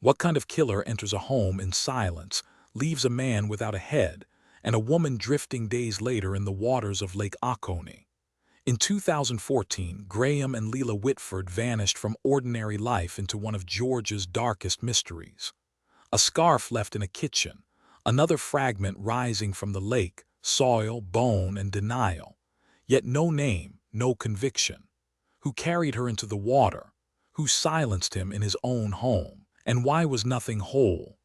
What kind of killer enters a home in silence, leaves a man without a head, and a woman drifting days later in the waters of Lake Oconee? In 2014, Graham and Leila Whitford vanished from ordinary life into one of Georgia's darkest mysteries. A scarf left in a kitchen, another fragment rising from the lake, soil, bone, and denial. Yet no name, no conviction. Who carried her into the water? Who silenced him in his own home? And why was nothing whole?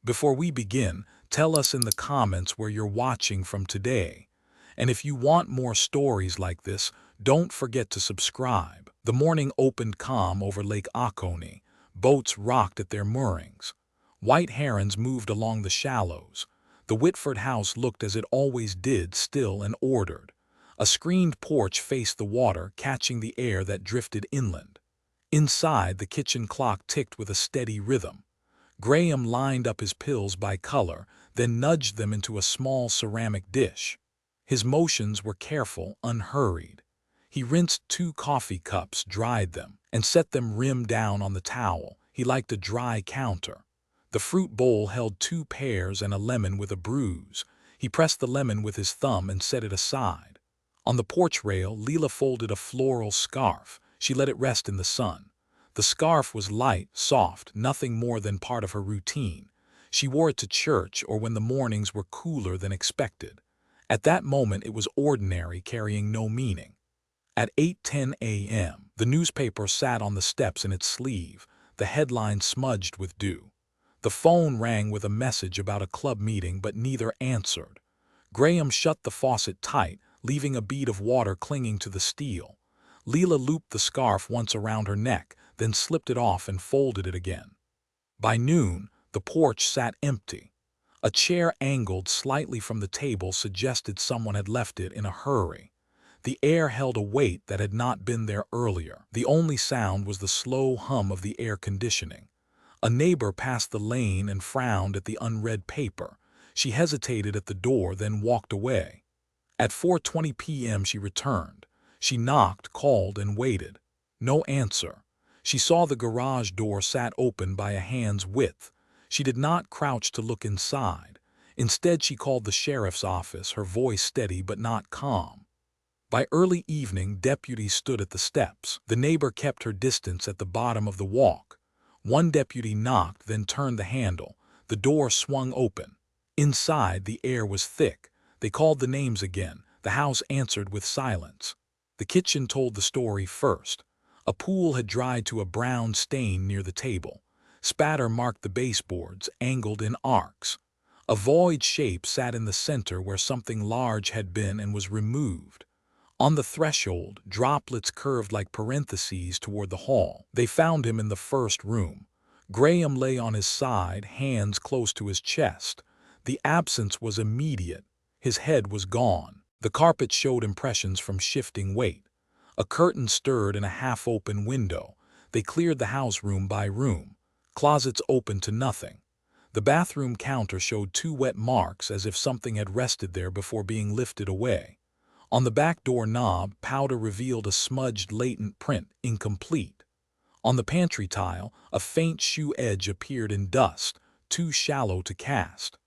Before we begin, tell us in the comments where you're watching from today. And if you want more stories like this, don't forget to subscribe. The morning opened calm over Lake Oconee. Boats rocked at their moorings. White herons moved along the shallows. The Whitford house looked as it always did, still and ordered. A screened porch faced the water, catching the air that drifted inland. Inside, the kitchen clock ticked with a steady rhythm. Graham lined up his pills by color, then nudged them into a small ceramic dish. His motions were careful, unhurried. He rinsed 2 coffee cups, dried them, and set them rim down on the towel. He liked a dry counter. The fruit bowl held 2 pears and a lemon with a bruise. He pressed the lemon with his thumb and set it aside. On the porch rail, Leila folded a floral scarf. She let it rest in the sun. The scarf was light, soft, nothing more than part of her routine. She wore it to church or when the mornings were cooler than expected. At that moment it was ordinary, carrying no meaning. At 8:10 a.m., the newspaper sat on the steps in its sleeve, the headline smudged with dew. The phone rang with a message about a club meeting, but neither answered. Graham shut the faucet tight, leaving a bead of water clinging to the steel. Leila looped the scarf once around her neck, then slipped it off and folded it again. By noon, the porch sat empty. A chair angled slightly from the table suggested someone had left it in a hurry. The air held a weight that had not been there earlier. The only sound was the slow hum of the air conditioning. A neighbor passed the lane and frowned at the unread paper. She hesitated at the door, then walked away. At 4:20 p.m. she returned. She knocked, called, and waited. No answer. She saw the garage door sat open by a hand's width. She did not crouch to look inside. Instead, she called the sheriff's office, her voice steady but not calm. By early evening, deputies stood at the steps. The neighbor kept her distance at the bottom of the walk. One deputy knocked, then turned the handle. The door swung open. Inside, the air was thick. They called the names again. The house answered with silence. The kitchen told the story first. A pool had dried to a brown stain near the table. Spatter marked the baseboards, angled in arcs. A void shape sat in the center where something large had been and was removed. On the threshold, droplets curved like parentheses toward the hall. They found him in the first room. Graham lay on his side, hands close to his chest. The absence was immediate. His head was gone. The carpet showed impressions from shifting weight. A curtain stirred in a half-open window. They cleared the house room by room. Closets opened to nothing. The bathroom counter showed 2 wet marks as if something had rested there before being lifted away. On the back door knob, powder revealed a smudged latent print, incomplete. On the pantry tile, a faint shoe edge appeared in dust, too shallow to cast.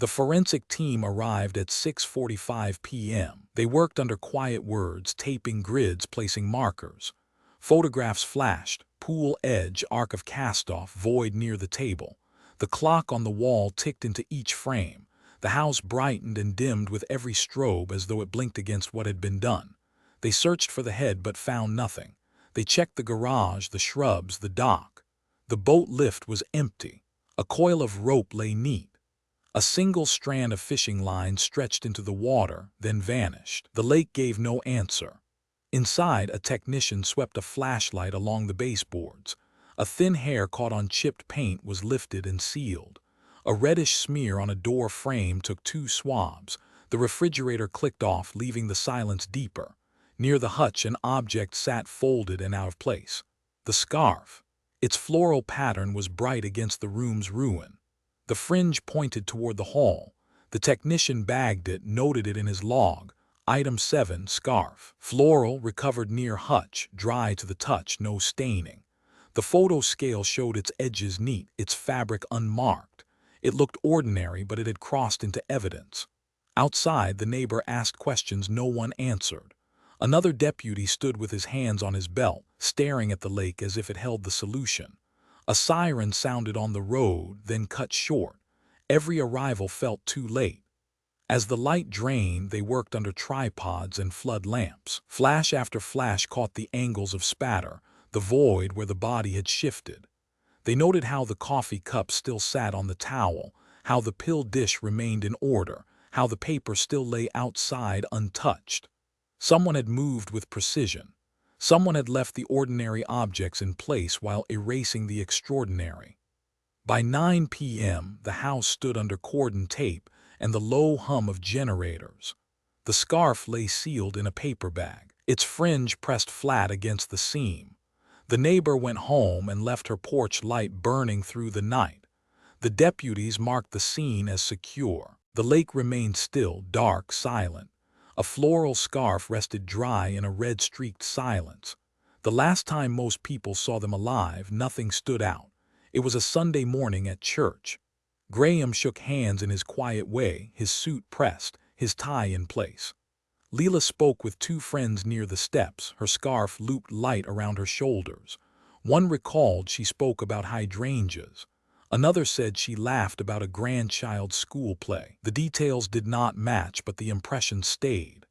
The forensic team arrived at 6:45 p.m. They worked under quiet words, taping grids, placing markers. Photographs flashed, pool edge, arc of cast-off, void near the table. The clock on the wall ticked into each frame. The house brightened and dimmed with every strobe as though it blinked against what had been done. They searched for the head but found nothing. They checked the garage, the shrubs, the dock. The boat lift was empty. A coil of rope lay neat. A single strand of fishing line stretched into the water, then vanished. The lake gave no answer. Inside, a technician swept a flashlight along the baseboards. A thin hair caught on chipped paint was lifted and sealed. A reddish smear on a door frame took 2 swabs. The refrigerator clicked off, leaving the silence deeper. Near the hutch, an object sat folded and out of place. The scarf. Its floral pattern was bright against the room's ruin. The fringe pointed toward the hall. The technician bagged it, noted it in his log. Item 7, scarf. Floral, recovered near hutch, dry to the touch, no staining. The photo scale showed its edges neat, its fabric unmarked. It looked ordinary, but it had crossed into evidence. Outside, the neighbor asked questions no one answered. Another deputy stood with his hands on his belt, staring at the lake as if it held the solution. A siren sounded on the road, then cut short. Every arrival felt too late. As the light drained, they worked under tripods and flood lamps. Flash after flash caught the angles of spatter, the void where the body had shifted. They noted how the coffee cup still sat on the towel, how the pill dish remained in order, how the paper still lay outside untouched. Someone had moved with precision. Someone had left the ordinary objects in place while erasing the extraordinary. By 9 p.m., the house stood under cordon tape and the low hum of generators. The scarf lay sealed in a paper bag, its fringe pressed flat against the seam. The neighbor went home and left her porch light burning through the night. The deputies marked the scene as secure. The lake remained still, dark, silent. A floral scarf rested dry in a red-streaked silence. The last time most people saw them alive, nothing stood out. It was a Sunday morning at church. Graham shook hands in his quiet way, his suit pressed, his tie in place. Leela spoke with two friends near the steps, her scarf looped light around her shoulders. One recalled she spoke about hydrangeas. Another said she laughed about a grandchild's school play. The details did not match, but the impression stayed.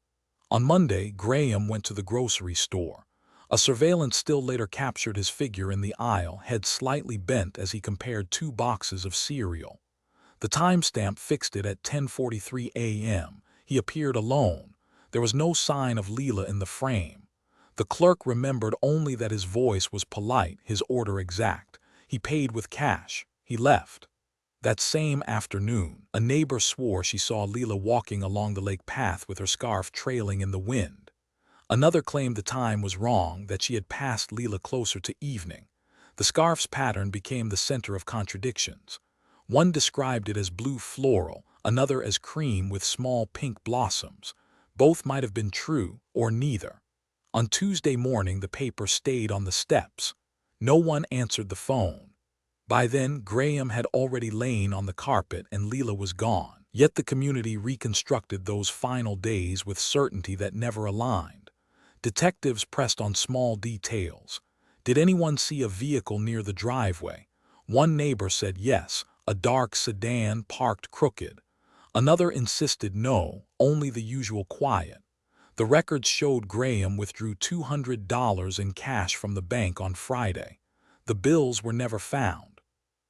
On Monday, Graham went to the grocery store. A surveillance still later captured his figure in the aisle, head slightly bent as he compared two boxes of cereal. The timestamp fixed it at 10:43 a.m. He appeared alone. There was no sign of Leela in the frame. The clerk remembered only that his voice was polite, his order exact. He paid with cash. He left. That same afternoon, a neighbor swore she saw Leela walking along the lake path with her scarf trailing in the wind. Another claimed the time was wrong, that she had passed Leela closer to evening. The scarf's pattern became the center of contradictions. One described it as blue floral, another as cream with small pink blossoms. Both might have been true, or neither. On Tuesday morning, the paper stayed on the steps. No one answered the phone. By then, Graham had already lain on the carpet and Leela was gone. Yet the community reconstructed those final days with certainty that never aligned. Detectives pressed on small details. Did anyone see a vehicle near the driveway? One neighbor said yes, a dark sedan parked crooked. Another insisted no, only the usual quiet. The records showed Graham withdrew $200 in cash from the bank on Friday. The bills were never found.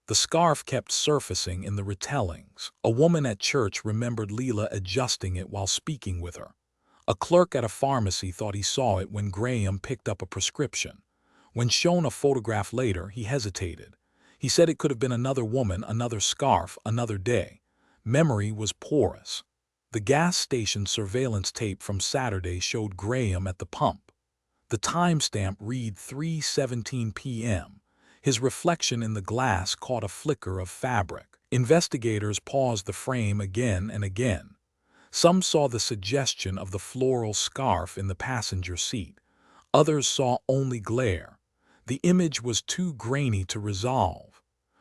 The scarf kept surfacing in the retellings. A woman at church remembered Leela adjusting it while speaking with her. A clerk at a pharmacy thought he saw it when Graham picked up a prescription. When shown a photograph later, he hesitated. He said it could have been another woman, another scarf, another day. Memory was porous. The gas station surveillance tape from Saturday showed Graham at the pump. The timestamp read 3:17 p.m. His reflection in the glass caught a flicker of fabric. Investigators paused the frame again and again. Some saw the suggestion of the floral scarf in the passenger seat. Others saw only glare. The image was too grainy to resolve.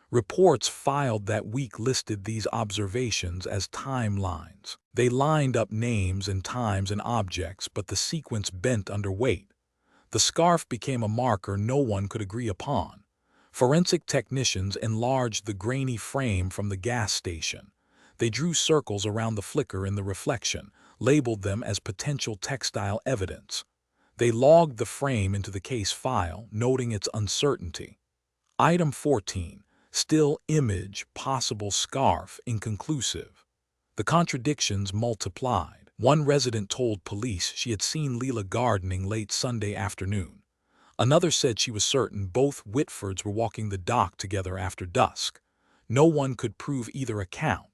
Reports filed that week listed these observations as timelines. They lined up names and times and objects, but the sequence bent under weight. The scarf became a marker no one could agree upon. Forensic technicians enlarged the grainy frame from the gas station. They drew circles around the flicker in the reflection, labeled them as potential textile evidence. They logged the frame into the case file, noting its uncertainty. Item 14. Still image, possible scarf, inconclusive. The contradictions multiplied. One resident told police she had seen Leela gardening late Sunday afternoon. Another said she was certain both Whitfords were walking the dock together after dusk. No one could prove either account.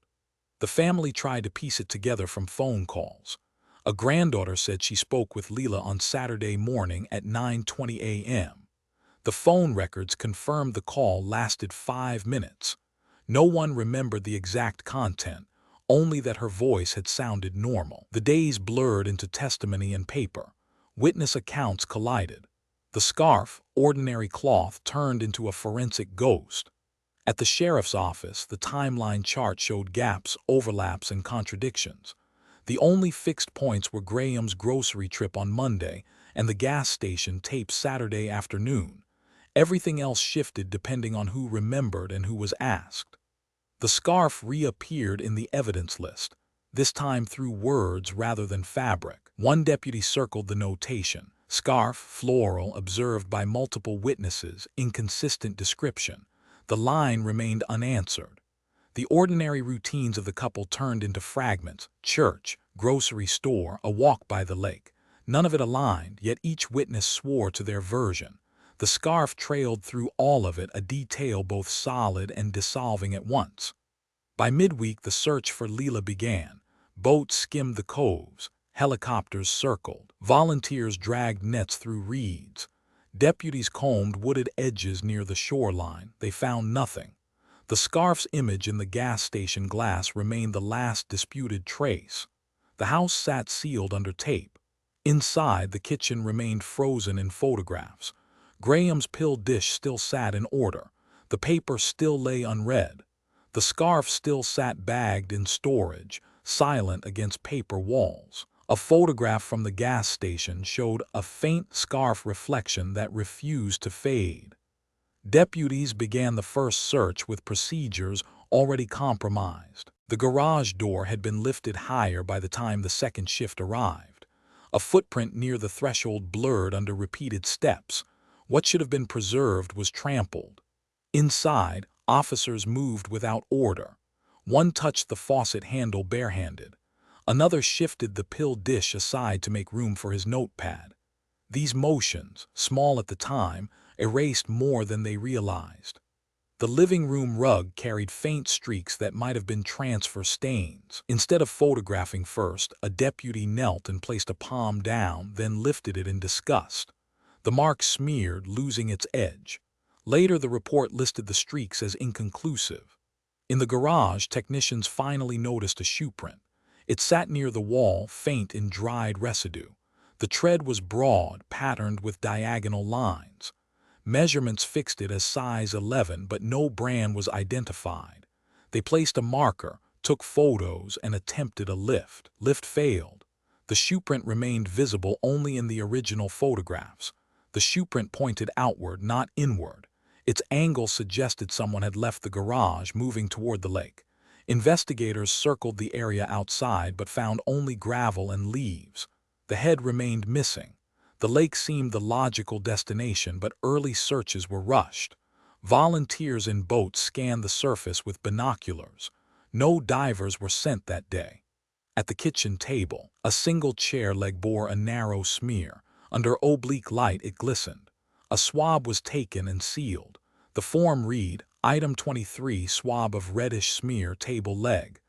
The family tried to piece it together from phone calls. A granddaughter said she spoke with Leela on Saturday morning at 9:20 a.m. The phone records confirmed the call lasted 5 minutes. No one remembered the exact content, only that her voice had sounded normal. The days blurred into testimony and paper. Witness accounts collided. The scarf, ordinary cloth, turned into a forensic ghost. At the sheriff's office, the timeline chart showed gaps, overlaps, and contradictions. The only fixed points were Graham's grocery trip on Monday and the gas station tape Saturday afternoon. Everything else shifted depending on who remembered and who was asked. The scarf reappeared in the evidence list, this time through words rather than fabric. One deputy circled the notation: scarf, floral, observed by multiple witnesses, inconsistent description. The line remained unanswered. The ordinary routines of the couple turned into fragments: church, grocery store, a walk by the lake. None of it aligned, yet each witness swore to their version. The scarf trailed through all of it, a detail both solid and dissolving at once. By midweek, the search for Leela began. Boats skimmed the coves, helicopters circled, volunteers dragged nets through reeds. Deputies combed wooded edges near the shoreline. They found nothing. The scarf's image in the gas station glass remained the last disputed trace. The house sat sealed under tape. Inside, the kitchen remained frozen in photographs. Graham's pill dish still sat in order. The paper still lay unread. The scarf still sat bagged in storage, silent against paper walls. A photograph from the gas station showed a faint scarf reflection that refused to fade. Deputies began the first search with procedures already compromised. The garage door had been lifted higher by the time the second shift arrived. A footprint near the threshold blurred under repeated steps. What should have been preserved was trampled. Inside, officers moved without order. One touched the faucet handle barehanded. Another shifted the pill dish aside to make room for his notepad. These motions, small at the time, erased more than they realized. The living room rug carried faint streaks that might have been transfer stains. Instead of photographing first, a deputy knelt and placed a palm down, then lifted it in disgust. The mark smeared, losing its edge. Later, the report listed the streaks as inconclusive. In the garage, technicians finally noticed a shoe print. It sat near the wall, faint in dried residue. The tread was broad, patterned with diagonal lines. Measurements fixed it as size 11, but no brand was identified. They placed a marker, took photos, and attempted a lift. Lift failed. The shoe print remained visible only in the original photographs. The shoe print pointed outward, not inward. Its angle suggested someone had left the garage, moving toward the lake. Investigators circled the area outside but found only gravel and leaves. The head remained missing. The lake seemed the logical destination, but early searches were rushed. Volunteers in boats scanned the surface with binoculars. No divers were sent that day. At the kitchen table, a single chair leg bore a narrow smear. Under oblique light, it glistened. A swab was taken and sealed. The form read, Item 23, swab of reddish smear, table leg.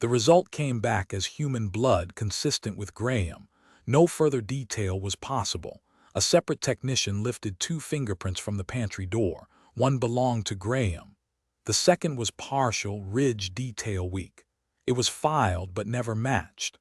The result came back as human blood consistent with Graham. No further detail was possible. A separate technician lifted 2 fingerprints from the pantry door. One belonged to Graham. The second was partial, ridge detail weak. It was filed but never matched.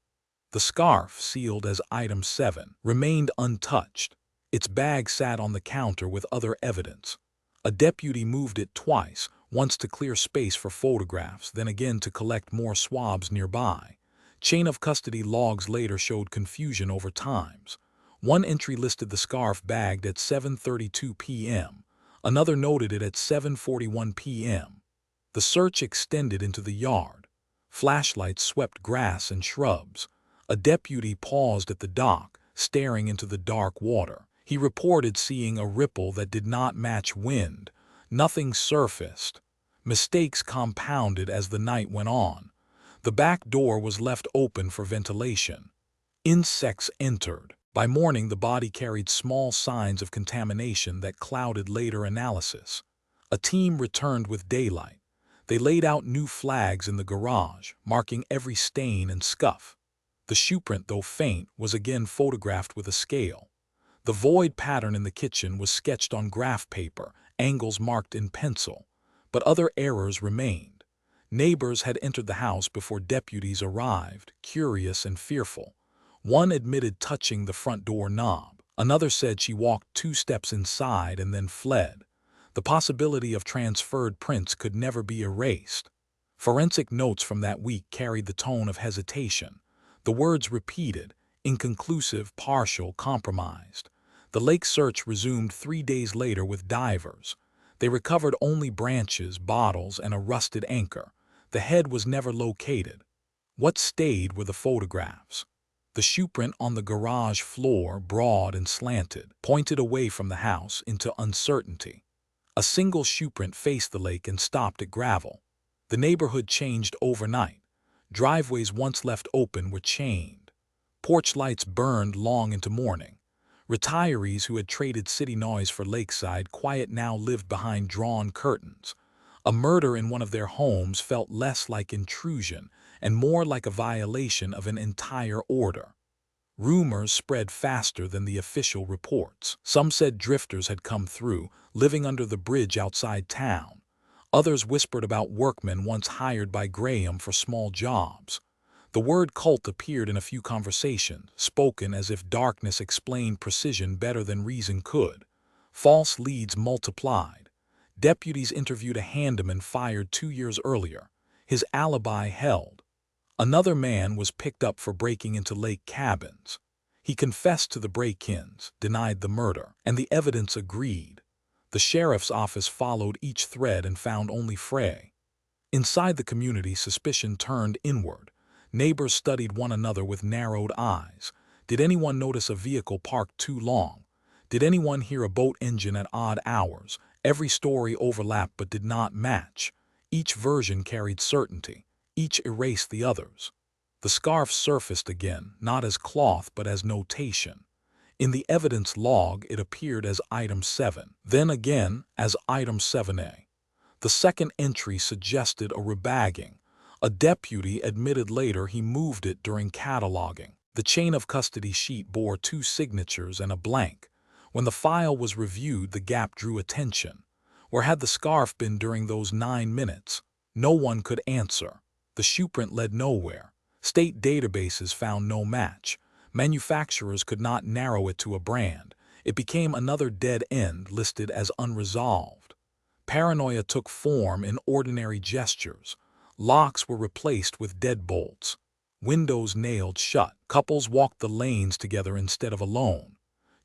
The scarf, sealed as Item 7, remained untouched. Its bag sat on the counter with other evidence. A deputy moved it twice, once to clear space for photographs, then again to collect more swabs nearby. Chain of custody logs later showed confusion over times. One entry listed the scarf bagged at 7:32 p.m. Another noted it at 7:41 p.m. The search extended into the yard. Flashlights swept grass and shrubs. A deputy paused at the dock, staring into the dark water. He reported seeing a ripple that did not match wind. Nothing surfaced. Mistakes compounded as the night went on. The back door was left open for ventilation. Insects entered. By morning, the body carried small signs of contamination that clouded later analysis. A team returned with daylight. They laid out new flags in the garage, marking every stain and scuff. The shoe print, though faint, was again photographed with a scale. The void pattern in the kitchen was sketched on graph paper, angles marked in pencil. But other errors remained. Neighbors had entered the house before deputies arrived, curious and fearful. One admitted touching the front door knob. Another said she walked 2 steps inside and then fled. The possibility of transferred prints could never be erased. Forensic notes from that week carried the tone of hesitation. The words repeated: inconclusive, partial, compromised. The lake search resumed 3 days later with divers. They recovered only branches, bottles, and a rusted anchor. The head was never located. What stayed were the photographs. The shoeprint on the garage floor, broad and slanted, pointed away from the house into uncertainty. A single shoeprint faced the lake and stopped at gravel. The neighborhood changed overnight. Driveways once left open were chained. Porch lights burned long into morning. Retirees who had traded city noise for lakeside quiet now lived behind drawn curtains. A murder in one of their homes felt less like intrusion and more like a violation of an entire order. Rumors spread faster than the official reports. Some said drifters had come through, living under the bridge outside town. Others whispered about workmen once hired by Graham for small jobs. The word cult appeared in a few conversations, spoken as if darkness explained precision better than reason could. False leads multiplied. Deputies interviewed a handyman fired 2 years earlier. His alibi held. Another man was picked up for breaking into lake cabins. He confessed to the break-ins, denied the murder, and the evidence agreed. The sheriff's office followed each thread and found only Frey. Inside the community, suspicion turned inward. Neighbors studied one another with narrowed eyes. Did anyone notice a vehicle parked too long? Did anyone hear a boat engine at odd hours? Every story overlapped but did not match. Each version carried certainty. Each erased the others. The scarf surfaced again, not as cloth but as notation. In the evidence log, it appeared as item 7, then again as item 7A. The second entry suggested a rebagging. A deputy admitted later he moved it during cataloging. The chain of custody sheet bore 2 signatures and a blank. When the file was reviewed, the gap drew attention. Where had the scarf been during those 9 minutes? No one could answer. The shoeprint led nowhere. State databases found no match. Manufacturers could not narrow it to a brand. It became another dead end listed as unresolved. Paranoia took form in ordinary gestures. Locks were replaced with deadbolts. Windows nailed shut. Couples walked the lanes together instead of alone.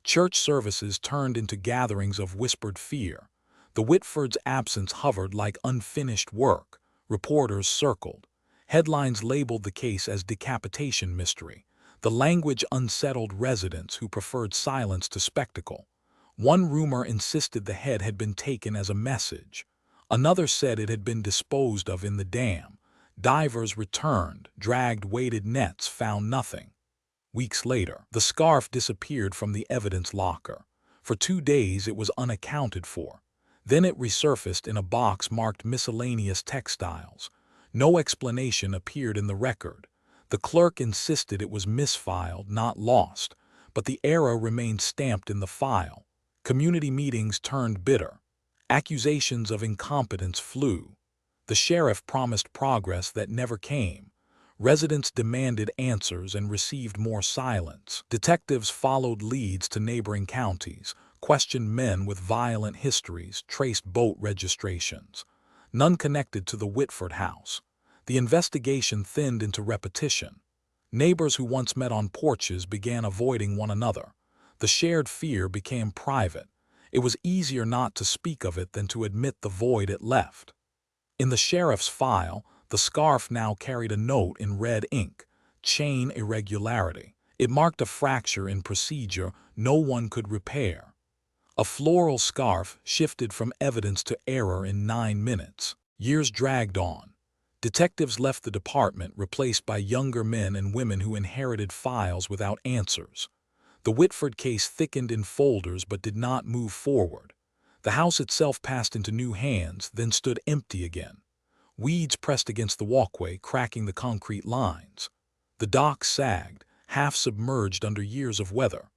Church services turned into gatherings of whispered fear. The Whitfords' absence hovered like unfinished work. Reporters circled. Headlines labeled the case as decapitation mystery. The language unsettled residents who preferred silence to spectacle. One rumor insisted the head had been taken as a message. Another said it had been disposed of in the dam. Divers returned, dragged weighted nets, found nothing. Weeks later, the scarf disappeared from the evidence locker. For 2 days it was unaccounted for. Then it resurfaced in a box marked miscellaneous textiles. No explanation appeared in the record. The clerk insisted it was misfiled, not lost, but the error remained stamped in the file. Community meetings turned bitter. Accusations of incompetence flew. The sheriff promised progress that never came. Residents demanded answers and received more silence. Detectives followed leads to neighboring counties, questioned men with violent histories, traced boat registrations. None connected to the Whitford house. The investigation thinned into repetition. Neighbors who once met on porches began avoiding one another. The shared fear became private. It was easier not to speak of it than to admit the void it left. In the sheriff's file, the scarf now carried a note in red ink: chain irregularity. It marked a fracture in procedure no one could repair. A floral scarf shifted from evidence to error in 9 minutes. Years dragged on. Detectives left the department, replaced by younger men and women who inherited files without answers. The Whitford case thickened in folders but did not move forward. The house itself passed into new hands, then stood empty again. Weeds pressed against the walkway, cracking the concrete lines. The dock sagged, half submerged under years of weather.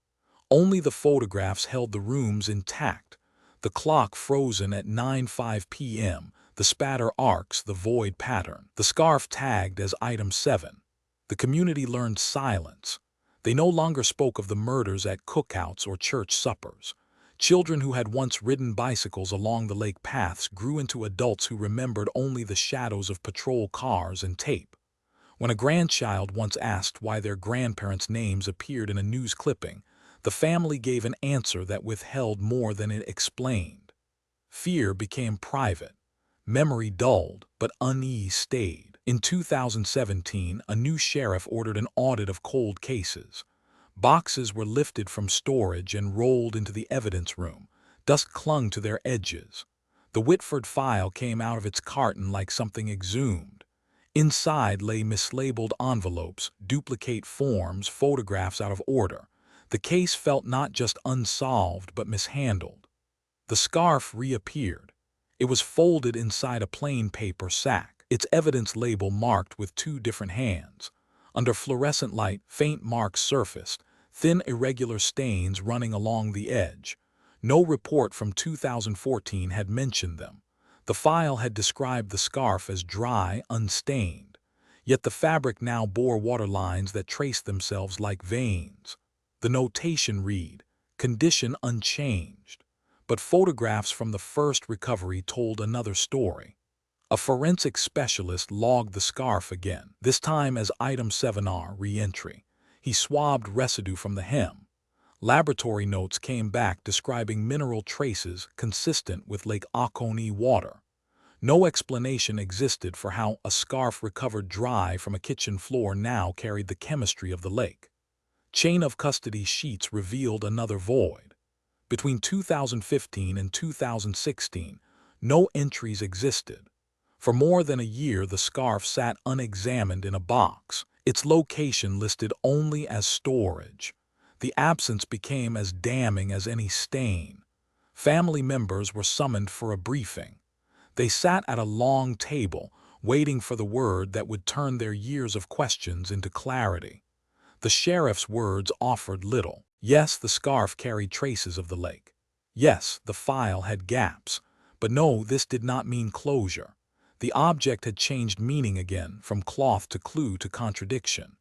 Only the photographs held the rooms intact. The clock frozen at 9:05 p.m., the spatter arcs, the void pattern. The scarf tagged as item 7. The community learned silence. They no longer spoke of the murders at cookouts or church suppers. Children who had once ridden bicycles along the lake paths grew into adults who remembered only the shadows of patrol cars and tape. When a grandchild once asked why their grandparents' names appeared in a news clipping, the family gave an answer that withheld more than it explained. Fear became private. Memory dulled, but unease stayed. In 2017, a new sheriff ordered an audit of cold cases. Boxes were lifted from storage and rolled into the evidence room. Dust clung to their edges. The Whitford file came out of its carton like something exhumed. Inside lay mislabeled envelopes, duplicate forms, photographs out of order. The case felt not just unsolved but mishandled. The scarf reappeared. It was folded inside a plain paper sack, its evidence label marked with two different hands. Under fluorescent light, faint marks surfaced, thin irregular stains running along the edge. No report from 2014 had mentioned them. The file had described the scarf as dry, unstained. Yet the fabric now bore waterlines that traced themselves like veins. The notation read, "Condition unchanged." But photographs from the first recovery told another story. A forensic specialist logged the scarf again, this time as Item 7R re-entry. He swabbed residue from the hem. Laboratory notes came back describing mineral traces consistent with Lake Oconee water. No explanation existed for how a scarf recovered dry from a kitchen floor now carried the chemistry of the lake. Chain of custody sheets revealed another void. Between 2015 and 2016, no entries existed. For more than a year, the scarf sat unexamined in a box, its location listed only as storage. The absence became as damning as any stain. Family members were summoned for a briefing. They sat at a long table, waiting for the word that would turn their years of questions into clarity. The sheriff's words offered little. Yes, the scarf carried traces of the lake. Yes, the file had gaps. But no, this did not mean closure. The object had changed meaning again, from cloth to clue to contradiction.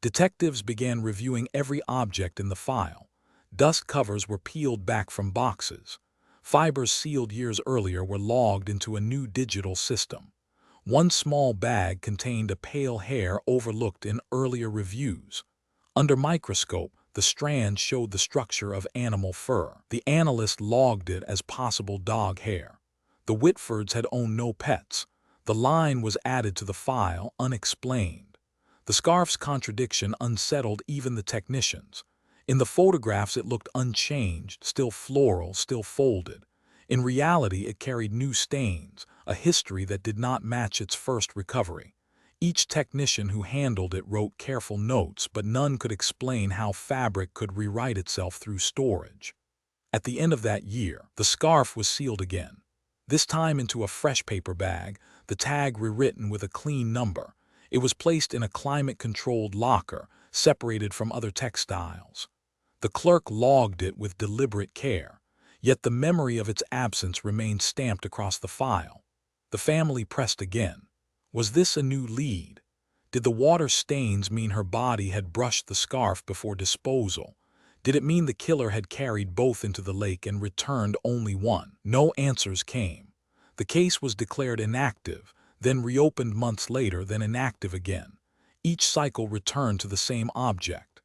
Detectives began reviewing every object in the file. Dust covers were peeled back from boxes. Fibers sealed years earlier were logged into a new digital system. One small bag contained a pale hair overlooked in earlier reviews. Under microscope, the strand showed the structure of animal fur. The analyst logged it as possible dog hair. The Whitfords had owned no pets. The line was added to the file, unexplained. The scarf's contradiction unsettled even the technicians. In the photographs it looked unchanged, still floral, still folded. In reality it carried new stains, a history that did not match its first recovery. Each technician who handled it wrote careful notes, but none could explain how fabric could rewrite itself through storage. At the end of that year, the scarf was sealed again. This time into a fresh paper bag, the tag rewritten with a clean number. It was placed in a climate-controlled locker, separated from other textiles. The clerk logged it with deliberate care, yet the memory of its absence remained stamped across the file. The family pressed again. Was this a new lead? Did the water stains mean her body had brushed the scarf before disposal? Did it mean the killer had carried both into the lake and returned only one? No answers came. The case was declared inactive, then reopened months later, then inactive again. Each cycle returned to the same object.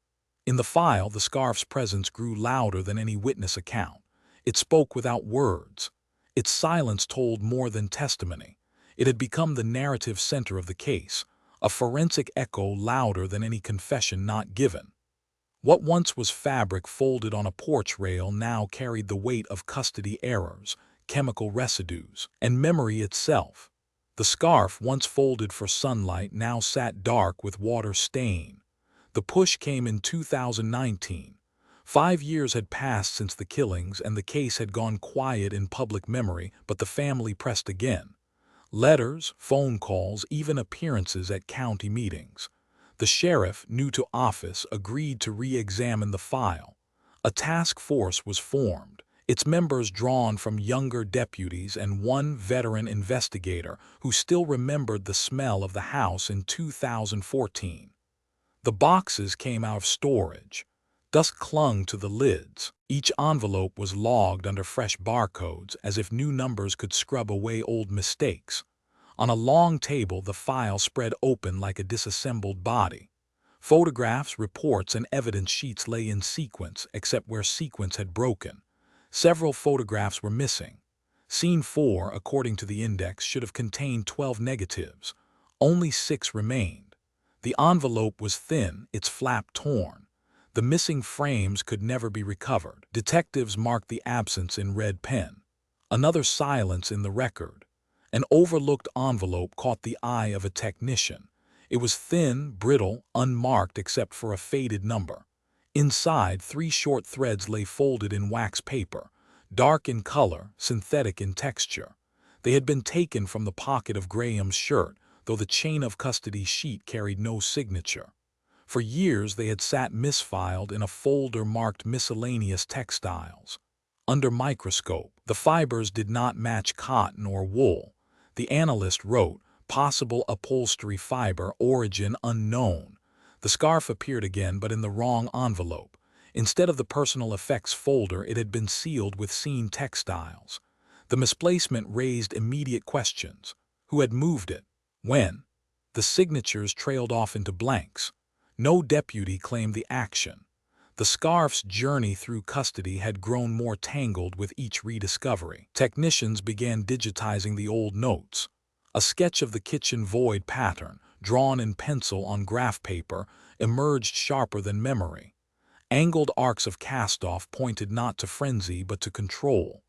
In the file, the scarf's presence grew louder than any witness account. It spoke without words. Its silence told more than testimony. It had become the narrative center of the case, a forensic echo louder than any confession not given. What once was fabric folded on a porch rail now carried the weight of custody errors, chemical residues, and memory itself. The scarf, once folded for sunlight, now sat dark with water stain. The push came in 2019. 5 years had passed since the killings, and the case had gone quiet in public memory, but the family pressed again. Letters, phone calls, even appearances at county meetings. The sheriff, new to office, agreed to re-examine the file. A task force was formed, its members drawn from younger deputies and one veteran investigator who still remembered the smell of the house in 2014. The boxes came out of storage. Dust clung to the lids. Each envelope was logged under fresh barcodes, as if new numbers could scrub away old mistakes. On a long table, the file spread open like a disassembled body. Photographs, reports, and evidence sheets lay in sequence, except where sequence had broken. Several photographs were missing. Scene 4, according to the index, should have contained 12 negatives. Only 6 remained. The envelope was thin, its flap torn. The missing frames could never be recovered. Detectives marked the absence in red pen. Another silence in the record. An overlooked envelope caught the eye of a technician. It was thin, brittle, unmarked except for a faded number. Inside, 3 short threads lay folded in wax paper, dark in color, synthetic in texture. They had been taken from the pocket of Graham's shirt, though the chain of custody sheet carried no signature. For years they had sat misfiled in a folder marked miscellaneous textiles. Under microscope, the fibers did not match cotton or wool. The analyst wrote, "Possible upholstery fiber, origin unknown." The scarf appeared again, but in the wrong envelope. Instead of the personal effects folder, it had been sealed with scene textiles. The misplacement raised immediate questions. Who had moved it? When? The signatures trailed off into blanks. No deputy claimed the action. The scarf's journey through custody had grown more tangled with each rediscovery. Technicians began digitizing the old notes. A sketch of the kitchen void pattern, drawn in pencil on graph paper, emerged sharper than memory. Angled arcs of cast-off pointed not to frenzy but to control.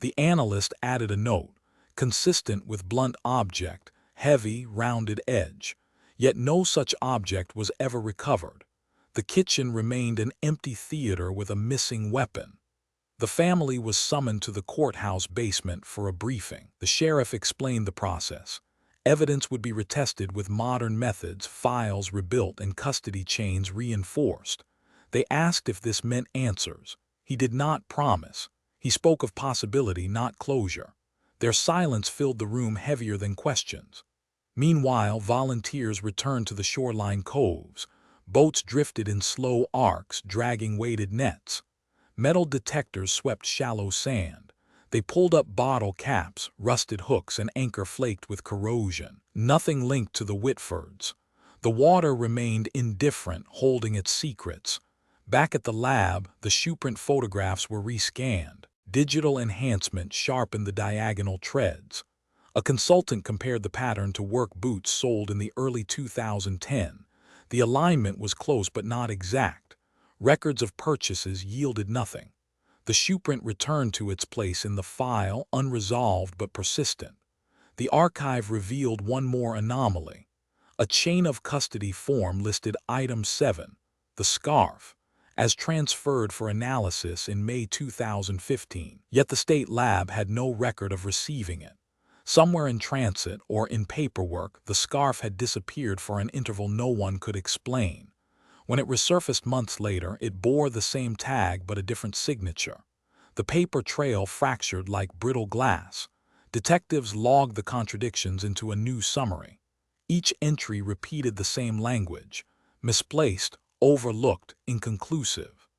The analyst added a note, consistent with blunt object, heavy, rounded edge. Yet no such object was ever recovered. The kitchen remained an empty theater with a missing weapon. The family was summoned to the courthouse basement for a briefing. The sheriff explained the process. Evidence would be retested with modern methods, files rebuilt, and custody chains reinforced. They asked if this meant answers. He did not promise. He spoke of possibility, not closure. Their silence filled the room heavier than questions. Meanwhile, volunteers returned to the shoreline coves. Boats drifted in slow arcs, dragging weighted nets. Metal detectors swept shallow sand. They pulled up bottle caps, rusted hooks, and anchor flaked with corrosion. Nothing linked to the Whitfords. The water remained indifferent, holding its secrets. Back at the lab, the shoeprint photographs were rescanned. Digital enhancement sharpened the diagonal treads. A consultant compared the pattern to work boots sold in the early 2010s. The alignment was close but not exact. Records of purchases yielded nothing. The shoeprint returned to its place in the file, unresolved but persistent. The archive revealed one more anomaly. A chain of custody form listed Item 7, the scarf, as transferred for analysis in May 2015. Yet the state lab had no record of receiving it. Somewhere in transit or in paperwork, the scarf had disappeared for an interval no one could explain. When it resurfaced months later, it bore the same tag but a different signature. The paper trail fractured like brittle glass. Detectives logged the contradictions into a new summary. Each entry repeated the same language: misplaced, overlooked, inconclusive.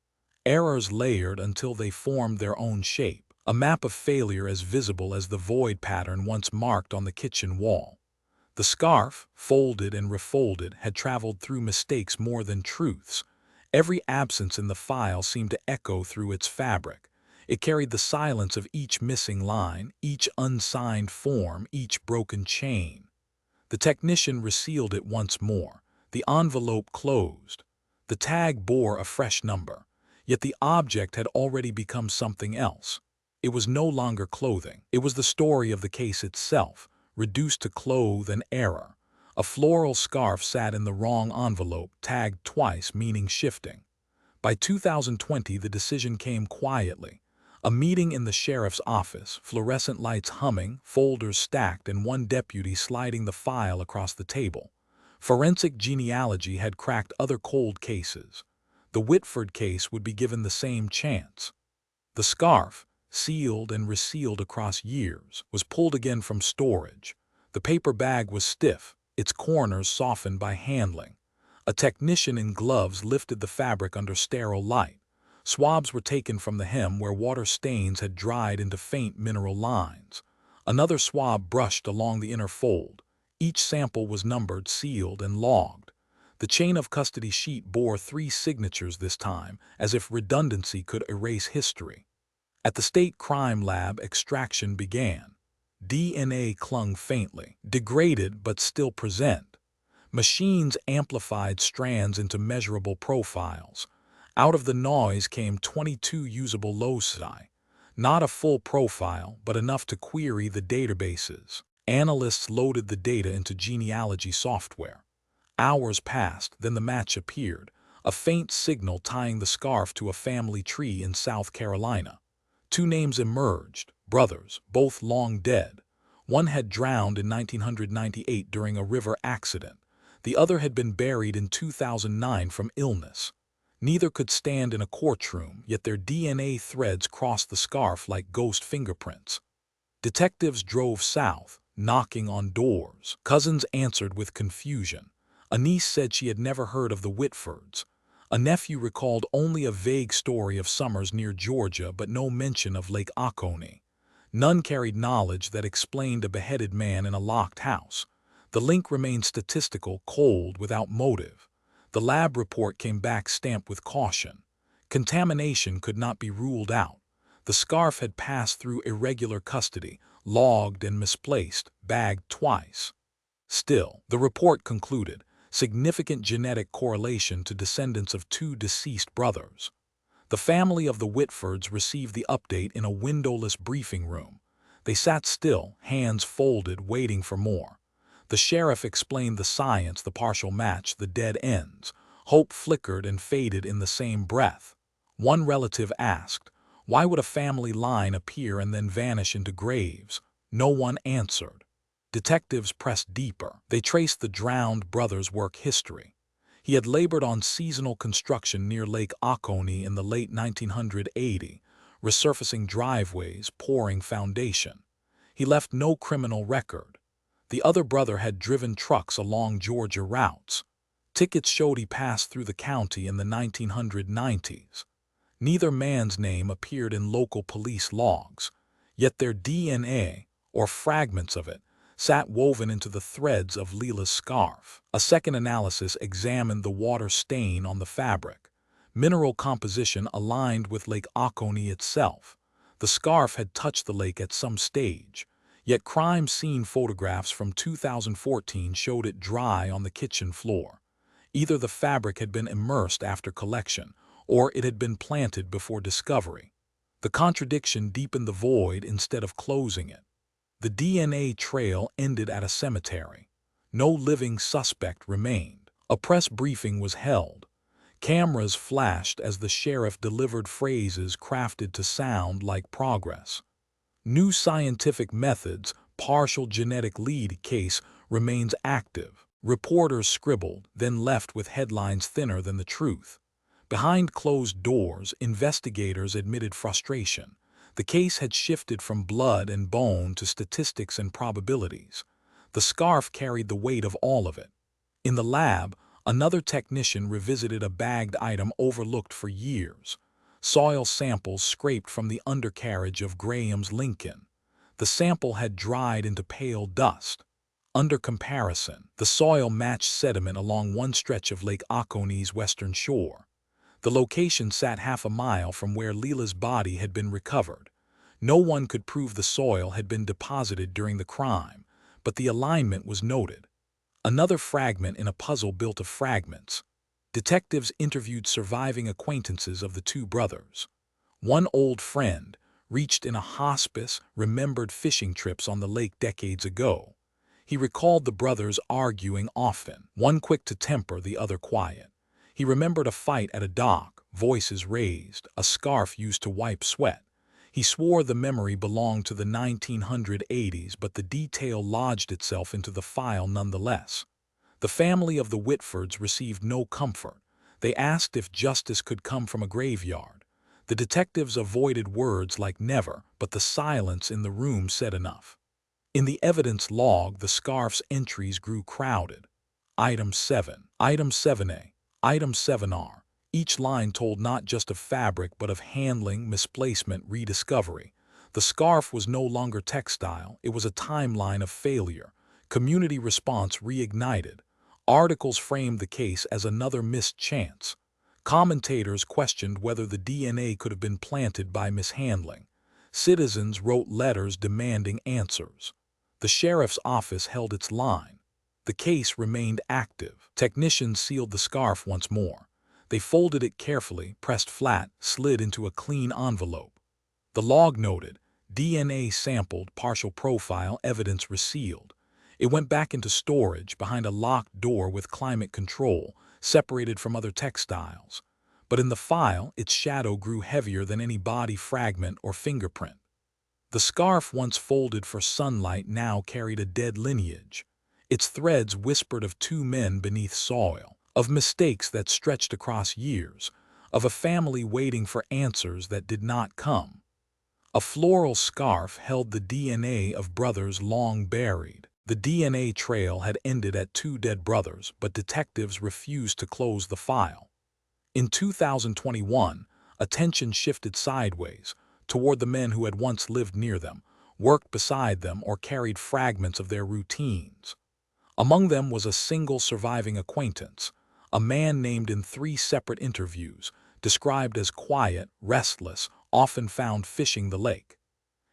Errors layered until they formed their own shape. A map of failure as visible as the void pattern once marked on the kitchen wall. The scarf, folded and refolded, had traveled through mistakes more than truths. Every absence in the file seemed to echo through its fabric. It carried the silence of each missing line, each unsigned form, each broken chain. The technician resealed it once more. The envelope closed. The tag bore a fresh number, yet the object had already become something else. It was no longer clothing. It was the story of the case itself, reduced to cloth and error. A floral scarf sat in the wrong envelope, tagged twice, meaning shifting. By 2020, the decision came quietly. A meeting in the sheriff's office, fluorescent lights humming, folders stacked, and one deputy sliding the file across the table. Forensic genealogy had cracked other cold cases. The Whitford case would be given the same chance. The scarf, sealed and resealed across years, was pulled again from storage. The paper bag was stiff, its corners softened by handling. A technician in gloves lifted the fabric under sterile light. Swabs were taken from the hem where water stains had dried into faint mineral lines. Another swab brushed along the inner fold. Each sample was numbered, sealed, and logged. The chain of custody sheet bore 3 signatures this time, as if redundancy could erase history. At the state crime lab, extraction began. DNA clung faintly, degraded but still present. Machines amplified strands into measurable profiles. Out of the noise came 22 usable loci. Not a full profile, but enough to query the databases. Analysts loaded the data into genealogy software. Hours passed, then the match appeared, a faint signal tying the scarf to a family tree in South Carolina. 2 names emerged, brothers, both long dead. One had drowned in 1998 during a river accident. The other had been buried in 2009 from illness. Neither could stand in a courtroom, yet their DNA threads crossed the scarf like ghost fingerprints. Detectives drove south, knocking on doors. Cousins answered with confusion. A niece said she had never heard of the Whitfords. A nephew recalled only a vague story of summers near Georgia, but no mention of Lake Oconee. None carried knowledge that explained a beheaded man in a locked house. The link remained statistical, cold, without motive. The lab report came back stamped with caution. Contamination could not be ruled out. The scarf had passed through irregular custody, logged and misplaced, bagged twice. Still, the report concluded, significant genetic correlation to descendants of 2 deceased brothers. The family of the Whitfords received the update in a windowless briefing room. They sat still, hands folded, waiting for more. The sheriff explained the science, the partial match, the dead ends. Hope flickered and faded in the same breath. One relative asked, "Why would a family line appear and then vanish into graves?" No one answered. Detectives pressed deeper. They traced the drowned brother's work history. He had labored on seasonal construction near Lake Oconee in the late 1980, resurfacing driveways, pouring foundation. He left no criminal record. The other brother had driven trucks along Georgia routes. Tickets showed he passed through the county in the 1990s. Neither man's name appeared in local police logs, yet their DNA, or fragments of it, sat woven into the threads of Leela's scarf. A second analysis examined the water stain on the fabric. Mineral composition aligned with Lake Oconee itself. The scarf had touched the lake at some stage, yet crime scene photographs from 2014 showed it dry on the kitchen floor. Either the fabric had been immersed after collection, or it had been planted before discovery. The contradiction deepened the void instead of closing it. The DNA trail ended at a cemetery. No living suspect remained. A press briefing was held. Cameras flashed as the sheriff delivered phrases crafted to sound like progress. New scientific methods, partial genetic lead case remains active. Reporters scribbled, then left with headlines thinner than the truth. Behind closed doors, investigators admitted frustration. The case had shifted from blood and bone to statistics and probabilities. The scarf carried the weight of all of it. In the lab, another technician revisited a bagged item overlooked for years. Soil samples scraped from the undercarriage of Graham's Lincoln. The sample had dried into pale dust. Under comparison, the soil matched sediment along one stretch of Lake Oconee's western shore. The location sat half a mile from where Leela's body had been recovered. No one could prove the soil had been deposited during the crime, but the alignment was noted. Another fragment in a puzzle built of fragments. Detectives interviewed surviving acquaintances of the 2 brothers. One old friend, reached in a hospice, remembered fishing trips on the lake decades ago. He recalled the brothers arguing often, one quick to temper, the other quiet. He remembered a fight at a dock, voices raised, a scarf used to wipe sweat. He swore the memory belonged to the 1980s, but the detail lodged itself into the file nonetheless. The family of the Whitfords received no comfort. They asked if justice could come from a graveyard. The detectives avoided words like never, but the silence in the room said enough. In the evidence log, the scarf's entries grew crowded. Item 7. Item 7A. Item 7R. Each line told not just of fabric but of handling, misplacement, rediscovery. The scarf was no longer textile, it was a timeline of failure. Community response reignited. Articles framed the case as another missed chance. Commentators questioned whether the DNA could have been planted by mishandling. Citizens wrote letters demanding answers. The sheriff's office held its line. The case remained active. Technicians sealed the scarf once more. They folded it carefully, pressed flat, slid into a clean envelope. The log noted, DNA sampled, partial profile, evidence resealed. It went back into storage behind a locked door with climate control, separated from other textiles. But in the file, its shadow grew heavier than any body fragment or fingerprint. The scarf once folded for sunlight now carried a dead lineage. Its threads whispered of two men beneath soil, of mistakes that stretched across years, of a family waiting for answers that did not come. A floral scarf held the DNA of brothers long buried. The DNA trail had ended at two dead brothers, but detectives refused to close the file. In 2021, attention shifted sideways, toward the men who had once lived near them, worked beside them, or carried fragments of their routines. Among them was a single surviving acquaintance, a man named in 3 separate interviews, described as quiet, restless, often found fishing the lake.